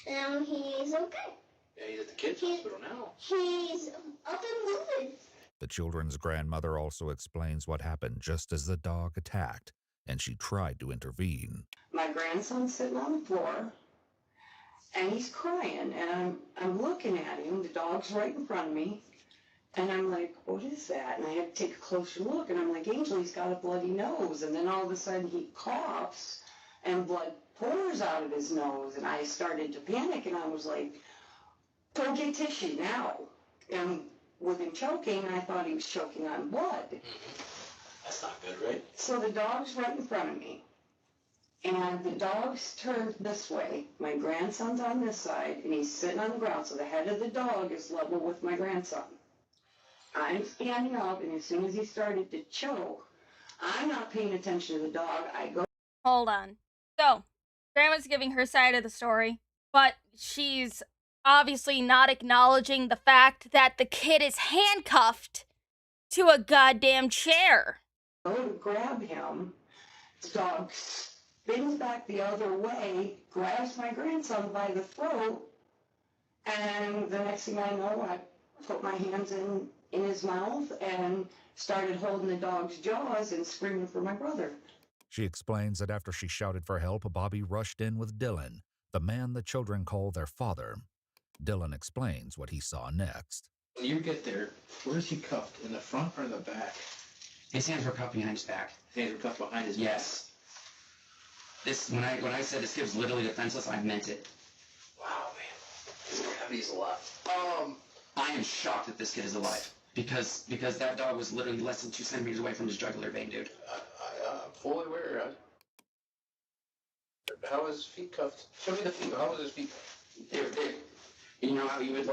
Now he's okay. Yeah, he's at the kids' hospital now. He's up and moving. The children's grandmother also explains what happened just as the dog attacked, and she tried to intervene. My grandson's sitting on the floor, and he's crying, and I'm looking at him. The dog's right in front of me, and I'm like, what is that? And I had to take a closer look, and I'm like, Angel, he's got a bloody nose. And then all of a sudden he coughs, and blood pours out of his nose, and I started to panic, and I was like, go get tissue now. And with him choking, I thought he was choking on blood. That's not good, right? So the dog's right in front of me. And the dog's turned this way. My grandson's on this side, and he's sitting on the ground. So the head of the dog is level with my grandson. I'm standing up, and as soon as he started to choke, I'm not paying attention to the dog. I go. Hold on. So, Grandma's giving her side of the story, but she's obviously not acknowledging the fact that the kid is handcuffed to a goddamn chair. Go to grab him. The dog spins back the other way, grabs my grandson by the throat, and the next thing I know, I put my hands in his mouth and started holding the dog's jaws and screaming for my brother. She explains that after she shouted for help, Bobby rushed in with Dylan, the man the children call their father. Dylan explains what he saw next. When you get there, where is he cuffed? In the front or in the back? His hands were cuffed behind his back. His hands were cuffed behind his back? Yes. This when I said this kid was literally defenseless, I meant it. Wow, man. His gravity's a lot. I am shocked that this kid is alive. Because that dog was literally less than 2 centimeters away from his jugular vein, dude. I'm fully aware. How was his feet cuffed? Show me the feet. How was his feet cuffed? You know how you would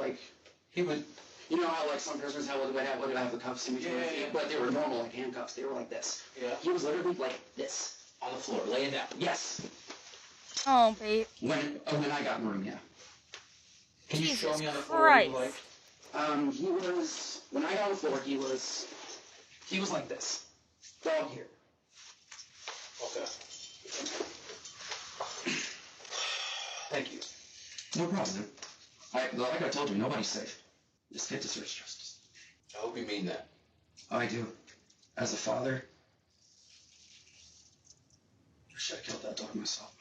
you know how like some prisoners would have the cuffs in between their feet, but they were normal like handcuffs. They were like this. Yeah. He was literally like this on the floor, laying down. Yes. Oh, babe. When I got in the room, yeah. Can you show me on the floor Christ. what he was like? He was when I got on the floor, he was like this. Dog here. Okay. Thank you. No problem, dude. Like I told you, nobody's safe. This kid deserves justice. I hope you mean that. I do. As a father, I should have killed that dog myself.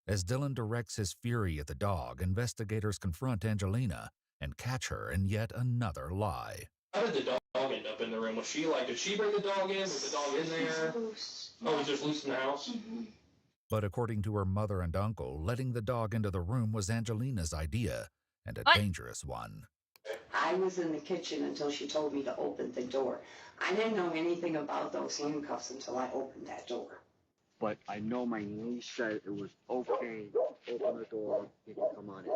As Dylan directs his fury at the dog, investigators confront Angelina and catch her in yet another lie. How did the dog end up in the room? Was she did she bring the dog in? Was the dog in there? Oh, it was just loose in the house? Mm-hmm. But according to her mother and uncle, letting the dog into the room was Angelina's idea, and a dangerous one. I was in the kitchen until she told me to open the door. I didn't know anything about those handcuffs until I opened that door. But I know my niece said it was okay. Open the door, he can come on in.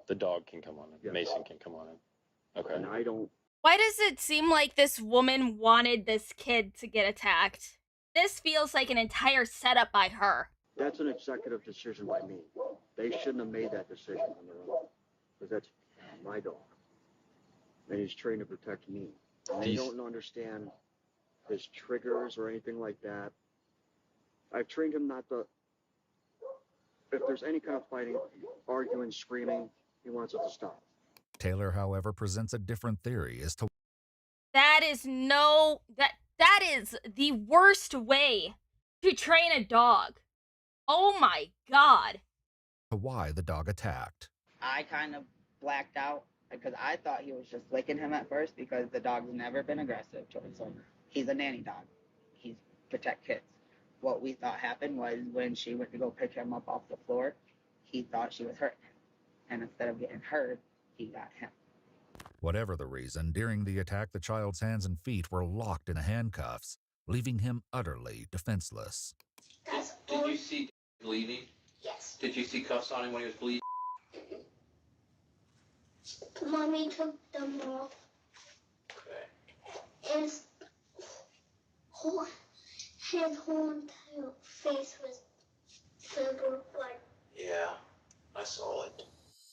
The dog can come on in. Yeah. Mason can come on in. Okay. And I don't. Why does it seem like this woman wanted this kid to get attacked? This feels like an entire setup by her. That's an executive decision by me. They shouldn't have made that decision on their own. Because that's my dog. And he's trained to protect me. And I don't understand his triggers or anything like that. I've trained him not to. If there's any kind of fighting, arguing, screaming, he wants it to stop. Taylor, however, presents a different theory as to That is that is the worst way to train a dog. Oh my god. why the dog attacked. I kind of blacked out Because I thought he was just licking him at first because the dog's never been aggressive towards him. He's a nanny dog. He's protect kids. What we thought happened was when she went to go pick him up off the floor, he thought she was hurting him. And instead of getting hurt, he got him. Whatever the reason, during the attack, the child's hands and feet were locked in handcuffs, leaving him utterly defenseless. Did you see bleeding? Yes. Did you see cuffs on him when he was bleeding? Mommy took them off. And his whole entire face was filled with blood. Yeah, I saw it.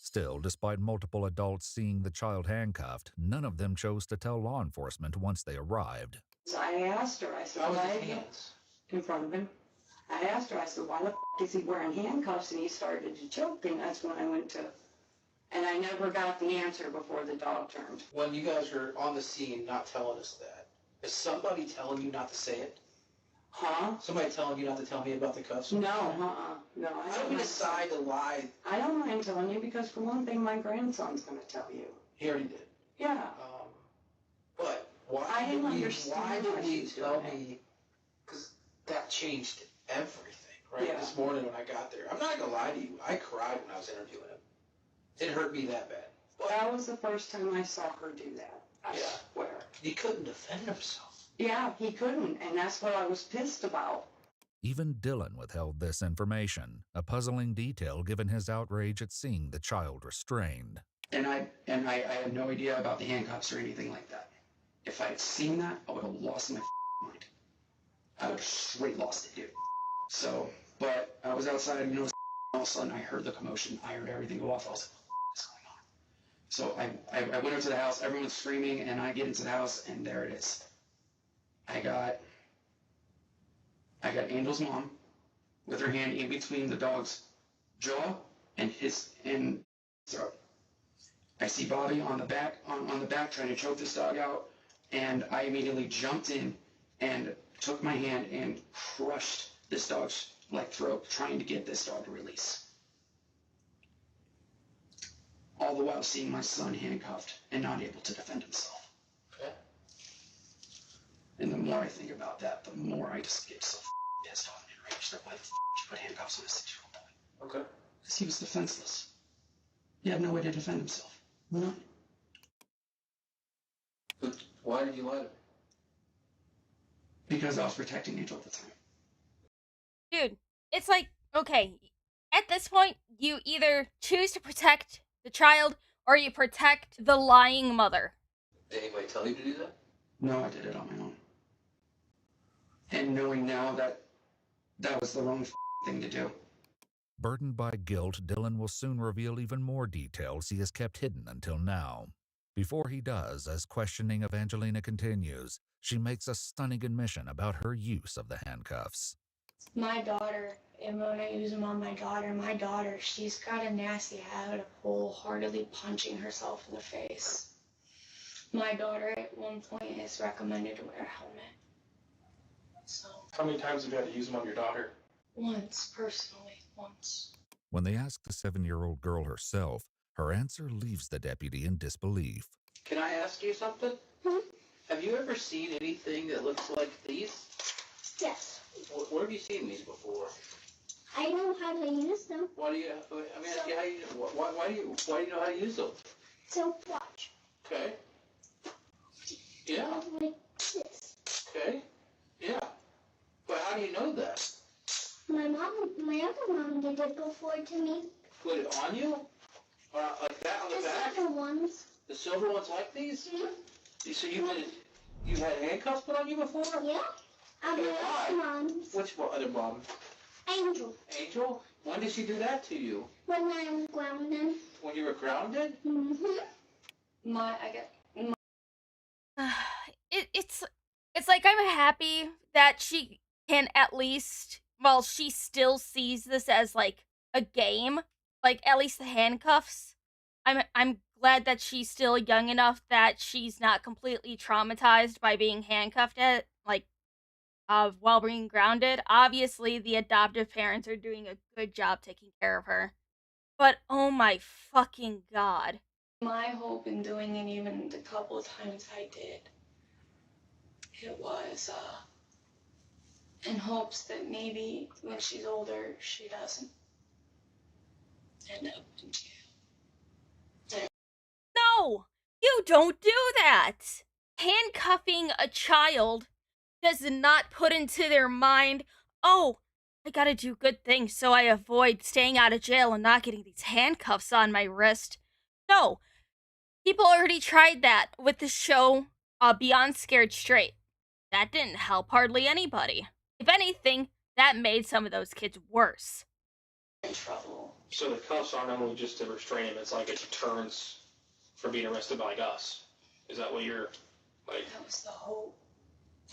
Still, despite multiple adults seeing the child handcuffed, none of them chose to tell law enforcement once they arrived. So I asked her, I said, How was why his are you hands? in front of him? I asked her, I said, why the is he wearing handcuffs? And he started to choke, and that's when I went to, and I never got the answer before the dog turned. When you guys are on the scene not telling us that, is somebody telling you not to say it? Huh? Somebody telling you not to tell me about the cuffs? No, no. How do we decide to lie? I don't mind telling you because for one thing, my grandson's going to tell you. He already did. Yeah. But why I didn't did understand why we she was tell doing me? Because that changed everything, right? Yeah. This morning when I got there. I'm not going to lie to you. I cried when I was interviewing him. It hurt me that bad. That was the first time I saw her do that. I swear. He couldn't defend himself. Yeah, he couldn't, and that's what I was pissed about. Even Dylan withheld this information, a puzzling detail given his outrage at seeing the child restrained. And I had no idea about the handcuffs or anything like that. If I had seen that, I would have lost my mind. I would have straight lost it, dude. So, but I was outside, and all of a sudden I heard the commotion. I heard everything go off. I was like, what's going on? So I went into the house, everyone's screaming, and I get into the house, and there it is. I got Angel's mom with her hand in between the dog's jaw and his throat. I see Bobby on the back trying to choke this dog out, and I immediately jumped in and took my hand and crushed this dog's throat, trying to get this dog to release. All the while seeing my son handcuffed and not able to defend himself. Okay. And the more I think about that, the more I just get so pissed off and enraged. Why the did you put handcuffs on a 6-year-old boy? Okay. Because he was defenseless. He had no way to defend himself. None. But why did you lie to me? Because I was protecting Angel at the time. Dude, it's like, okay, at this point, you either choose to protect the child or you protect the lying mother. Did anybody tell you to do that? No, I did it on my own. And knowing now that that was the wrong thing to do. Burdened by guilt, Dylan will soon reveal even more details he has kept hidden until now. Before he does, as questioning of Angelina continues, she makes a stunning admission about her use of the handcuffs. My daughter, and when I use them on my daughter, she's got a nasty habit of wholeheartedly punching herself in the face. My daughter at one point is recommended to wear a helmet. So, How many times have you had to use them on your daughter? once, personally, once. When they ask the 7-year-old girl herself, her answer leaves the deputy in disbelief. Can I ask you something? Have you ever seen anything that looks like these? Yes. Where have you seen these before? I know how to use them. Why do you? I mean, how you, why do you know how to use them? So watch. Okay. Yeah. Like this. Okay. Yeah. But how do you know that? My other mom did it before to me. Put it on you? Or like that on the back? The other ones. The silver ones like these? Mm-hmm. So you had handcuffs put on you before? Yeah. Okay, Other moms. Which other mom? Angel. Angel? When did she do that to you? When I was grounded. When you were grounded? Mm-hmm. It's like I'm happy that she can at least, well, she still sees this as like a game, like at least the handcuffs. I'm glad that she's still young enough that she's not completely traumatized by being handcuffed while being grounded. Obviously, the adoptive parents are doing a good job taking care of her. But oh my fucking god. My hope in doing it, even the couple of times I did, it was in hopes that maybe when she's older, she doesn't end up in jail. No, you don't do that. Handcuffing a child does not put into their mind, oh, I gotta do good things so I avoid staying out of jail and not getting these handcuffs on my wrist. No, people already tried that with the show Beyond Scared Straight. That didn't help hardly anybody. If anything, that made some of those kids worse. In trouble. So the cuffs aren't only just to restrain him, it's like a deterrence from being arrested by like us. Is that what you're like? That was the hope.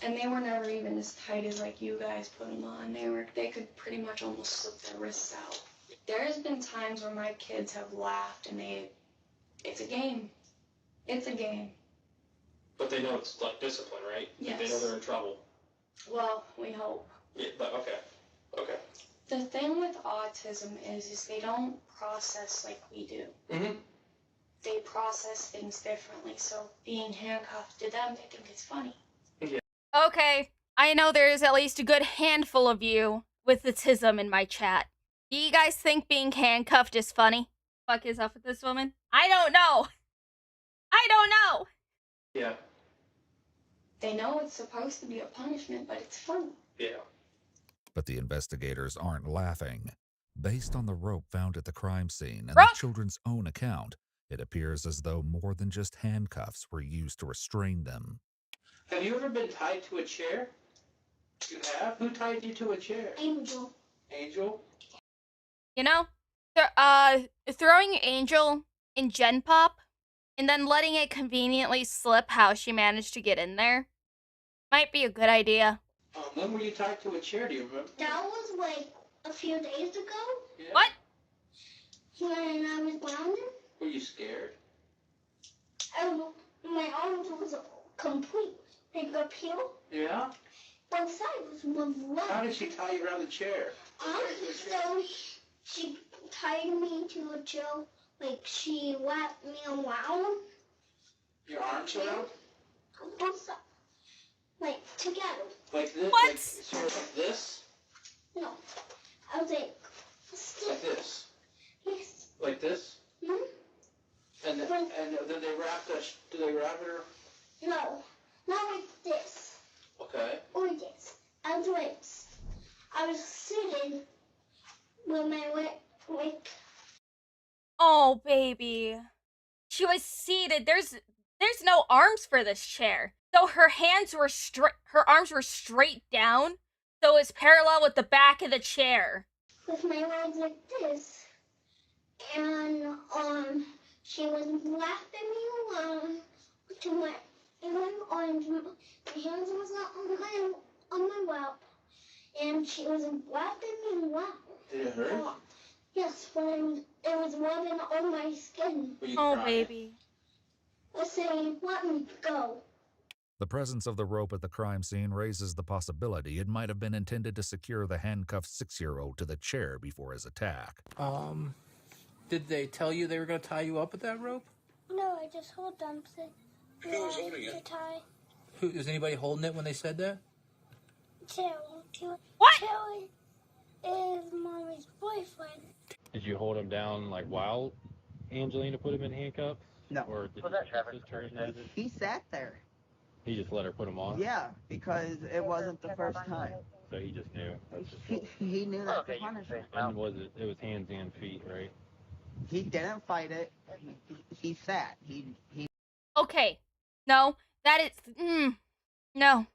And they were never even as tight as like you guys put them on. They could pretty much almost slip their wrists out. There's been times where my kids have laughed and it's a game. It's a game. But they know it's like discipline, right? Yes. They know they're in trouble. Well, we hope. Yeah, but okay. Okay. The thing with autism is they don't process like we do. Mm-hmm. They process things differently. So being handcuffed to them, they think it's funny. Yeah. Okay, I know there's at least a good handful of you with autism in my chat. Do you guys think being handcuffed is funny? Fuck is up with this woman? I don't know. I don't know. Yeah. They know it's supposed to be a punishment, but it's fun. Yeah. But the investigators aren't laughing. Based on the rope found at the crime scene and Rope! the children's own account, it appears as though more than just handcuffs were used to restrain them. Have you ever been tied to a chair? You have? Who tied you to a chair? Angel. Angel? You know, throwing Angel in Gen Pop and then letting it conveniently slip how she managed to get in there might be a good idea. When were you tied to a chair, do you remember? That was like a few days ago. Yeah. What? When I was grounded. Were you scared? My arms was complete. Like up here. Yeah? One side was one leg. How did she tie you around the chair? So she tied me to a chair. Like she wrapped me around. Your arms around? Both sides. Like together. Like this? What? Like, sort of like this? No. I was like this? Yes. Like this? Hmm? And then they wrapped us. Do they wrap her? No. Not like this. Okay. Or this. I was sitting with my leg. Oh, baby. She was seated. There's no arms for this chair. So her arms were straight down, so it's parallel with the back of the chair. With my legs like this. And she was wrapping me around to my arms. My hands was on my lap. And she was wrapping me around. Did it hurt? Yes, but it was rubbing on my skin. Oh, baby. Let's say, let me go. The presence of the rope at the crime scene raises the possibility it might have been intended to secure the handcuffed 6-year-old to the chair before his attack. Did they tell you they were going to tie you up with that rope? No, I just hold them to tie. Who is anybody holding it when they said that? What? Tilly is Mommy's boyfriend. Did you hold him down like while Angelina put him in handcuffs? No. Or did He sat there. he just let her put him on? Yeah, because it wasn't the first time. So he just knew. He knew that's the punishment. And was it was hands and feet, right? He didn't fight it. He sat. He. Okay. No, that is no.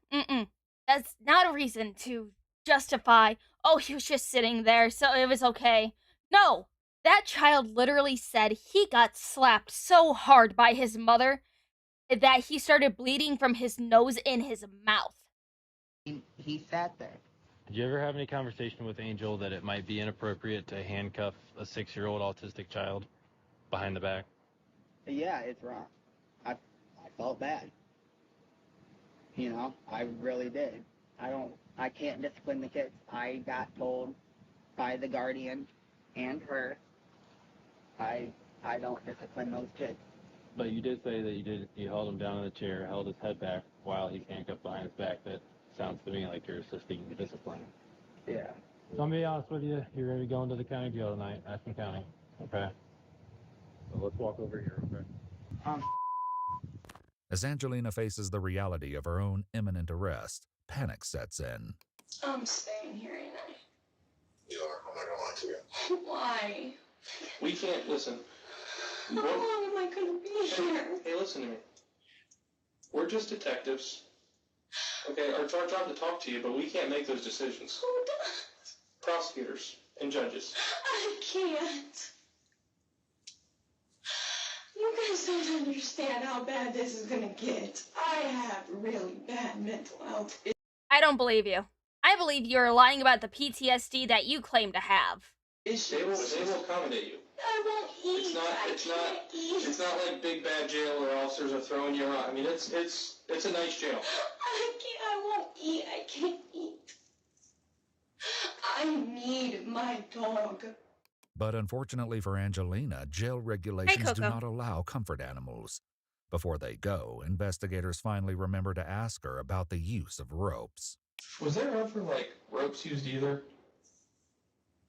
That's not a reason to justify, oh, he was just sitting there, so it was okay. No. That child literally said he got slapped so hard by his mother that he started bleeding from his nose in his mouth. He sat there. Did you ever have any conversation with Angel that it might be inappropriate to handcuff a 6-year-old autistic child behind the back? Yeah, it's wrong. I felt bad. You know, I really did. I can't discipline the kids. I got told by the guardian and her, I don't discipline those kids. But you did say that you held him down in the chair, held his head back while he's handcuffed behind his back. That sounds to me like you're assisting discipline. Yeah. So I'm gonna be honest with you, you're gonna be going to the county jail tonight, Ashland County. Okay. So let's walk over here, okay? As Angelina faces the reality of her own imminent arrest, panic sets in. I'm staying here, ain't I? You are. I'm not gonna lie to you. Why? We can't listen. How long am I gonna be here? Hey, listen to me. We're just detectives. Okay, it's our job to talk to you, but we can't make those decisions. Who does? Prosecutors and judges. I can't. You guys don't understand how bad this is gonna get. I have really bad mental health. I don't believe you. I believe you're lying about the PTSD that you claim to have. They will accommodate you. I won't eat. It's not like big bad jail where officers are throwing you around. I mean, it's a nice jail. I won't eat. I can't eat. I need my dog. But unfortunately for Angelina, jail regulations do not allow comfort animals. Before they go, investigators finally remember to ask her about the use of ropes. Was there ever, ropes used either?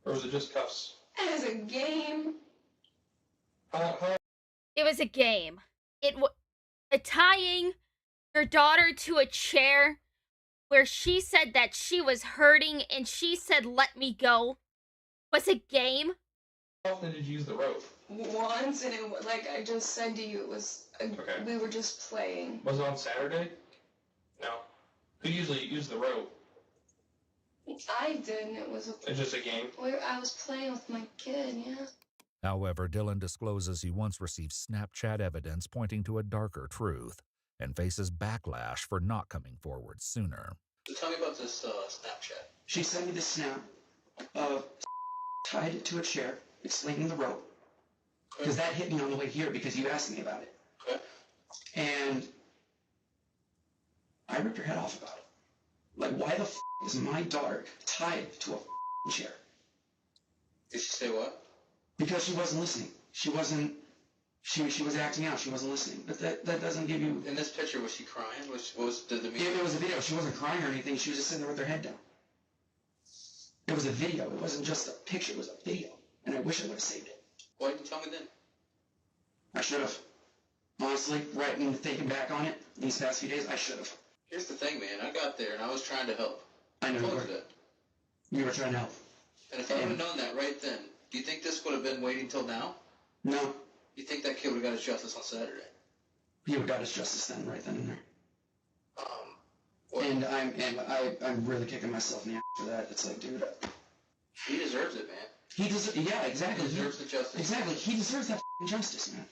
Or was it just cuffs? As a game. It was a game. Tying your daughter to a chair where she said that she was hurting and she said, "Let me go," was a game. How often did you use the rope? Once, and it, like I just said to you, it was we were just playing. Was it on Saturday? No. Who usually used the rope? I didn't. It was It's just a game? I was playing with my kid, yeah. However, Dylan discloses he once received Snapchat evidence pointing to a darker truth and faces backlash for not coming forward sooner. So tell me about this Snapchat. She sent me this snap of tied it to a chair, explaining the rope. Because that hit me on the way here because you asked me about it. Okay. And I ripped her head off about it. Like, why the is my daughter tied to a chair? Did she say what? Because she wasn't listening. She was acting out. She wasn't listening. But that doesn't give you... In this picture, was she crying? It was a video. She wasn't crying or anything. She was just sitting there with her head down. It was a video. It wasn't just a picture. It was a video. And I wish I would have saved it. Why didn't you tell me then? I should have. Honestly, right in thinking back on it, these past few days, I should have. Here's the thing, man. I got there and I was trying to help. I know you told were. you that. You were trying to help. And if I would have known that right then, do you think this would have been waiting till now? No. You think that kid would have got his justice on Saturday? He would have got his justice then, right then and there. And I'm really kicking myself in the ass for that. It's like, dude. He deserves it, man. Yeah, exactly. He deserves the justice. Exactly. He deserves that justice, man.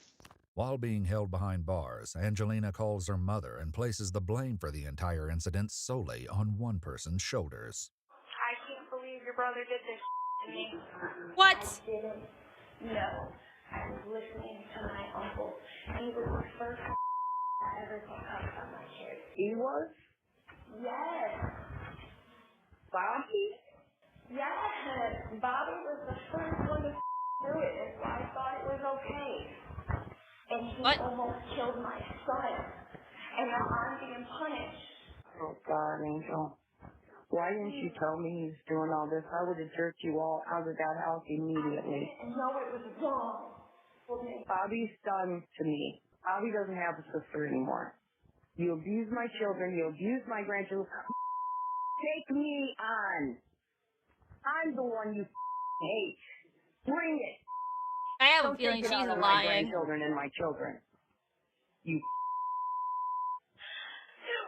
While being held behind bars, Angelina calls her mother and places the blame for the entire incident solely on one person's shoulders. I can't believe your brother did this to me. What? I didn't know. I was listening to my uncle. He was the first I ever thought about my kid. He was? Yes. Bobby? Yes. Bobby was the first one to do it, and so I thought it was okay. And he almost killed my son. And now I'm being punished. Oh, God, Angel. Why didn't you tell me he was doing all this? I would have jerked you all out of that house immediately. No, it was wrong. Bobby's done to me. Bobby doesn't have a sister anymore. You abuse my children. You abuse my grandchildren. Take me on. I'm the one you hate. Bring it. I have a Don't feeling take it she's out on my lying. grandchildren and my children. You. It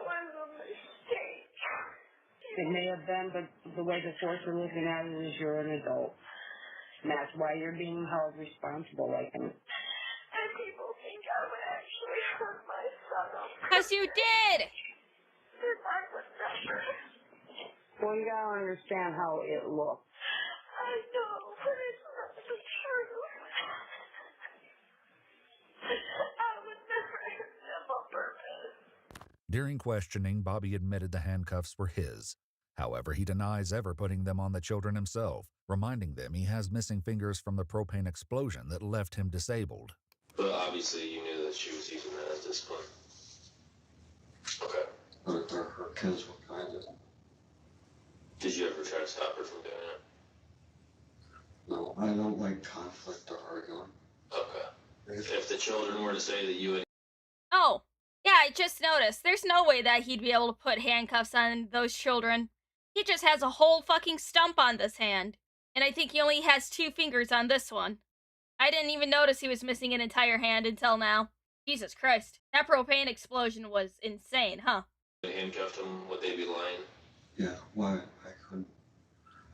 was a mistake. It may have been, but the way the courts are looking at it is you're an adult. And that's why you're being held responsible like him. And people think I would actually hurt my son. Because you did! And I would never. Well, you gotta understand how it looks. I know, but it's not the truth. I would never hurt them on purpose. During questioning, Bobby admitted the handcuffs were his. However, he denies ever putting them on the children himself, reminding them he has missing fingers from the propane explosion that left him disabled. But obviously you knew that that she was using that as discipline. Okay. But her kids were kind of. Did you ever try to stop her from doing it? No, I don't like conflict or arguing. Okay. If the children were to say that you had. Oh, yeah, I just noticed. There's no way that he'd be able to put handcuffs on those children. He just has a whole fucking stump on this hand. And I think he only has 2 fingers on this one. I didn't even notice he was missing an entire hand until now. Jesus Christ. That propane explosion was insane, huh? They handcuffed him, would they be lying? Yeah, why?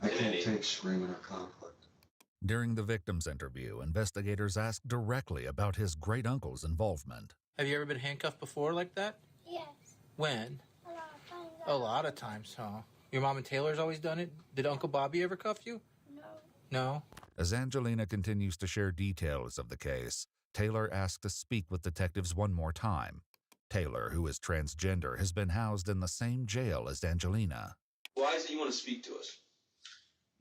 I can't take screaming or conflict. During the victim's interview, investigators asked directly about his great-uncle's involvement. Have you ever been handcuffed before like that? Yes. When? A lot of times. A lot of times, huh? Your mom and Taylor's always done it? Did Uncle Bobby ever cuff you? No. No? As Angelina continues to share details of the case, Taylor asked to speak with detectives one more time. Taylor, who is transgender, has been housed in the same jail as Angelina. Why is it you want to speak to us?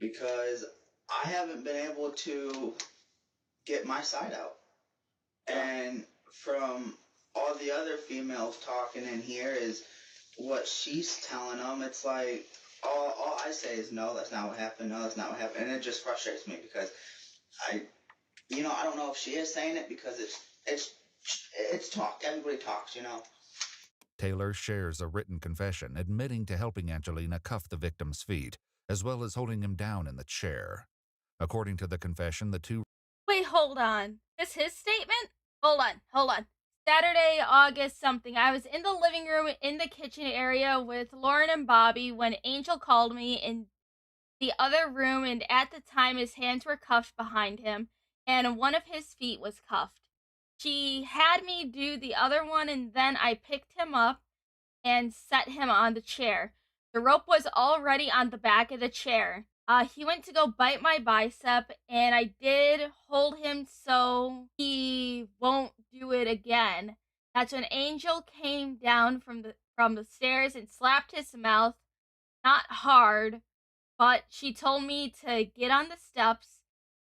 Because I haven't been able to get my side out. And from all the other females talking in here is what she's telling them. It's like, all I say is, no, that's not what happened. No, that's not what happened. And it just frustrates me because I don't know if she is saying it because it's talk. Everybody talks, Taylor shares a written confession admitting to helping Angelina cuff the victim's feet, as well as holding him down in the chair. According to the confession, the two... Wait, hold on. Is his statement? Hold on. Saturday, August something. I was in the living room in the kitchen area with Lauren and Bobby when Angel called me in the other room, and at the time his hands were cuffed behind him and one of his feet was cuffed. She had me do the other one, and then I picked him up and set him on the chair. The rope was already on the back of the chair. He went to go bite my bicep, and I did hold him so he won't do it again. That's when Angel came down from the stairs and slapped his mouth, not hard, but she told me to get on the steps.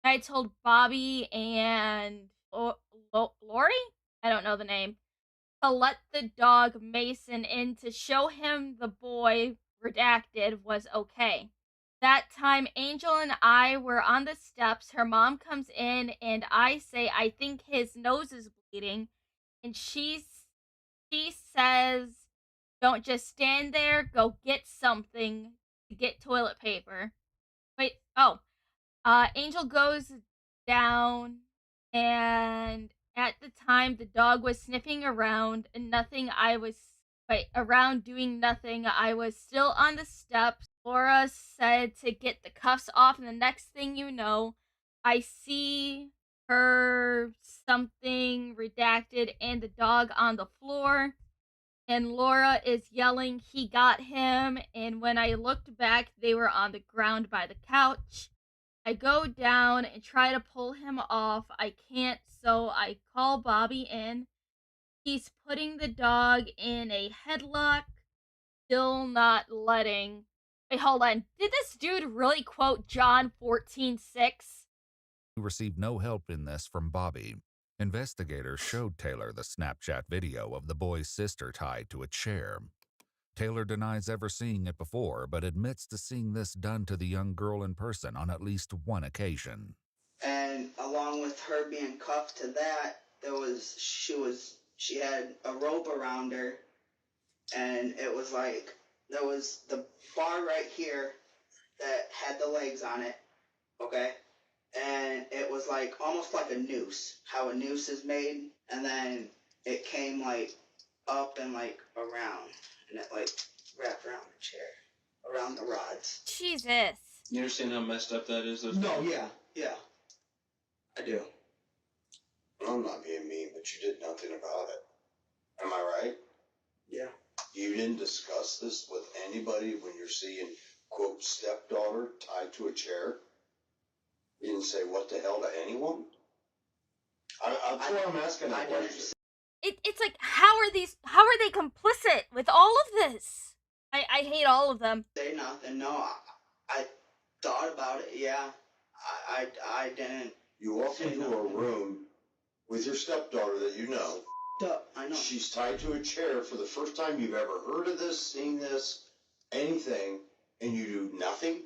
I told Bobby and Lori? I don't know the name. To let the dog Mason in to show him the boy, redacted, was okay. That time, Angel and I were on the steps. Her mom comes in, and I say, I think his nose is bleeding. And she says, don't just stand there, go get something to get toilet paper. Wait, Angel goes down, and at the time, the dog was sniffing around, and doing nothing. I was still on the steps. Laura said to get the cuffs off, and the next thing you know, I see her something redacted and the dog on the floor. And Laura is yelling, he got him. And when I looked back, they were on the ground by the couch. I go down and try to pull him off. I can't, so I call Bobby in. He's putting the dog in a headlock, still not letting. Wait, hold on. Did this dude really quote John 14:6? Received no help in this from Bobby. Investigators showed Taylor the Snapchat video of the boy's sister tied to a chair. Taylor denies ever seeing it before, but admits to seeing this done to the young girl in person on at least one occasion. And along with her being cuffed to that, she had a rope around her, and it was like there was the bar right here that had the legs on it, okay? And it was like almost like a noose, how a noose is made, and then it came like up and like around, and it like wrapped around the chair, around the rods. Jesus. You understand how messed up that is? No, yeah, I do. I'm not being mean, but you did nothing about it. Am I right? Yeah. You didn't discuss this with anybody when you're seeing, quote, stepdaughter tied to a chair? You didn't say what the hell to anyone? That's what I'm asking that question. It's like, how are they complicit with all of this? I hate all of them. Say nothing. No, I thought about it. Yeah, I didn't. You walk into a room with your stepdaughter that you know, up. I know. She's tied to a chair for the first time you've ever heard of this, seen this, anything, and you do nothing?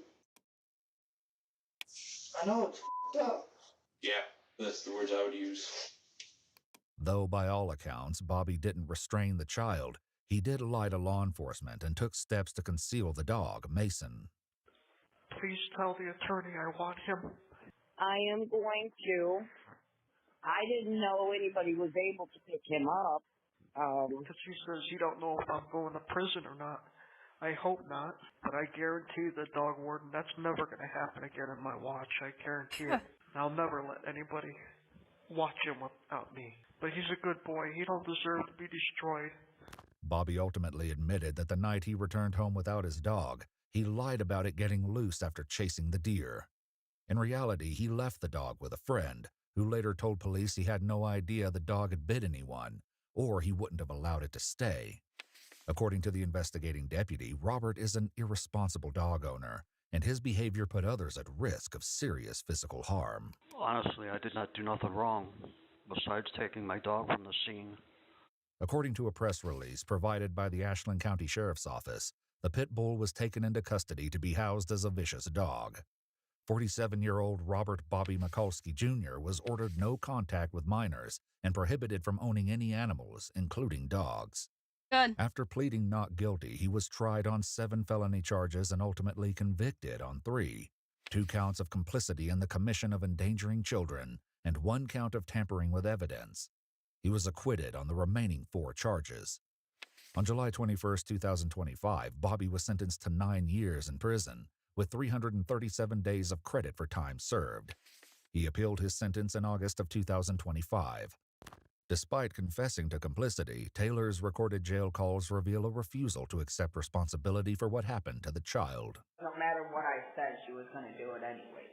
I know, it's up. Yeah, that's the words I would use. Though by all accounts, Bobby didn't restrain the child, he did lie to law enforcement and took steps to conceal the dog, Mason. Please tell the attorney I want him. I am going to. I didn't know anybody was able to pick him up. Because he says he don't know if I'm going to prison or not. I hope not, but I guarantee the dog warden that's never going to happen again in my watch. I guarantee it. I'll never let anybody watch him without me. But he's a good boy. He don't deserve to be destroyed. Bobby ultimately admitted that the night he returned home without his dog, he lied about it getting loose after chasing the deer. In reality, he left the dog with a friend, who later told police he had no idea the dog had bit anyone, or he wouldn't have allowed it to stay. According to the investigating deputy, Robert is an irresponsible dog owner, and his behavior put others at risk of serious physical harm. Honestly, I did not do nothing wrong, besides taking my dog from the scene. According to a press release provided by the Ashland County Sheriff's Office, the pit bull was taken into custody to be housed as a vicious dog. 47-year-old Robert Bobby Mikulski Jr. was ordered no contact with minors and prohibited from owning any animals, including dogs. Good. After pleading not guilty, he was tried on 7 felony charges and ultimately convicted on 3. 2 counts of complicity in the commission of endangering children and 1 count of tampering with evidence. He was acquitted on the remaining 4 charges. On July 21, 2025, Bobby was sentenced to 9 years in prison, with 337 days of credit for time served. He appealed his sentence in August of 2025. Despite confessing to complicity, Taylor's recorded jail calls reveal a refusal to accept responsibility for what happened to the child. No matter what I said, she was going to do it anyways.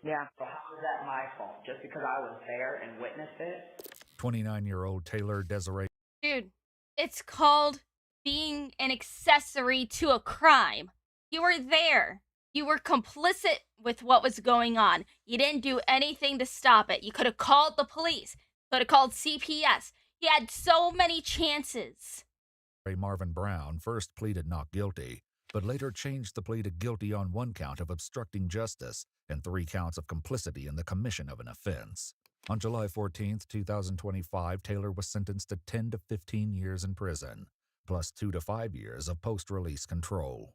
Yeah. So how was that my fault? Just because I was there and witnessed it? 29-year-old Taylor Desiree. Dude, it's called being an accessory to a crime. You were there. You were complicit with what was going on. You didn't do anything to stop it. You could have called the police. Could have called CPS. He had so many chances. Marvin Brown first pleaded not guilty, but later changed the plea to guilty on 1 count of obstructing justice and 3 counts of complicity in the commission of an offense. On July 14, 2025, Taylor was sentenced to 10 to 15 years in prison, plus 2 to 5 years of post-release control.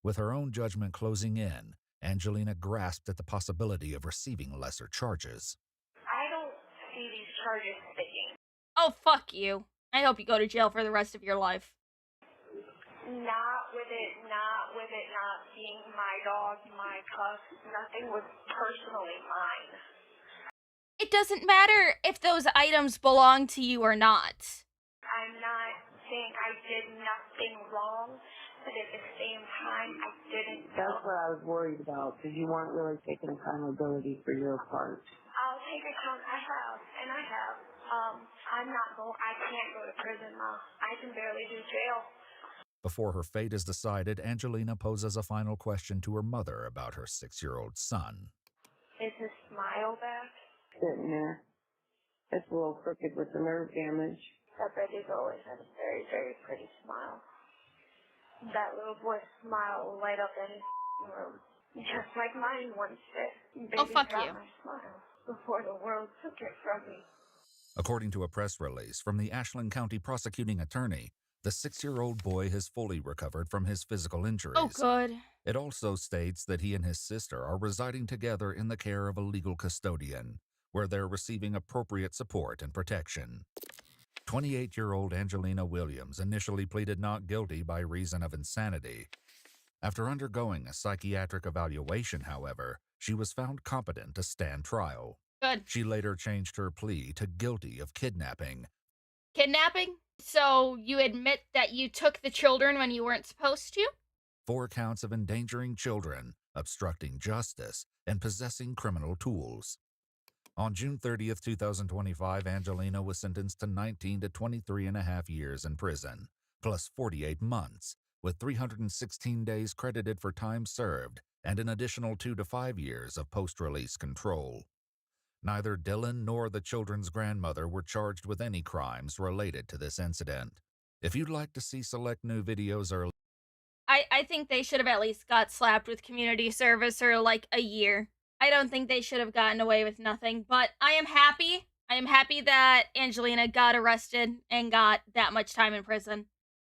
With her own judgment closing in, Angelina grasped at the possibility of receiving lesser charges. I don't see these charges sticking. Oh, fuck you. I hope you go to jail for the rest of your life. Not with it not being my dog, my cuff. Nothing was personally mine. It doesn't matter if those items belong to you or not. I'm not saying I did nothing wrong, but at the same time, I didn't know. That's what I was worried about, because you weren't really taking accountability for your part. I'll take account. I have. I can't go to prison, Ma. I can barely do jail. Before her fate is decided, Angelina poses a final question to her mother about her 6-year-old son. Is his smile back? Sitting there. It's a little crooked with the nerve damage. I bet he's always had a very, very pretty smile. That little boy's smile will light up any room. Just like mine once did. Oh, fuck got you. My smile before the world took it from me. According to a press release from the Ashland County prosecuting attorney, the 6-year-old boy has fully recovered from his physical injuries. Oh, good. It also states that he and his sister are residing together in the care of a legal custodian, where they're receiving appropriate support and protection. 28-year-old Angelina Williams initially pleaded not guilty by reason of insanity. After undergoing a psychiatric evaluation, however, she was found competent to stand trial. Good. She later changed her plea to guilty of kidnapping. Kidnapping? So you admit that you took the children when you weren't supposed to? 4 counts of endangering children, obstructing justice, and possessing criminal tools. On June 30th, 2025, Angelina was sentenced to 19 to 23.5 years in prison, plus 48 months, with 316 days credited for time served and an additional 2 to 5 years of post-release control. Neither Dylan nor the children's grandmother were charged with any crimes related to this incident. If you'd like to see select new videos or I think they should have at least got slapped with community service or like a year. I don't think they should have gotten away with nothing, but I am happy. I am happy that Angelina got arrested and got that much time in prison.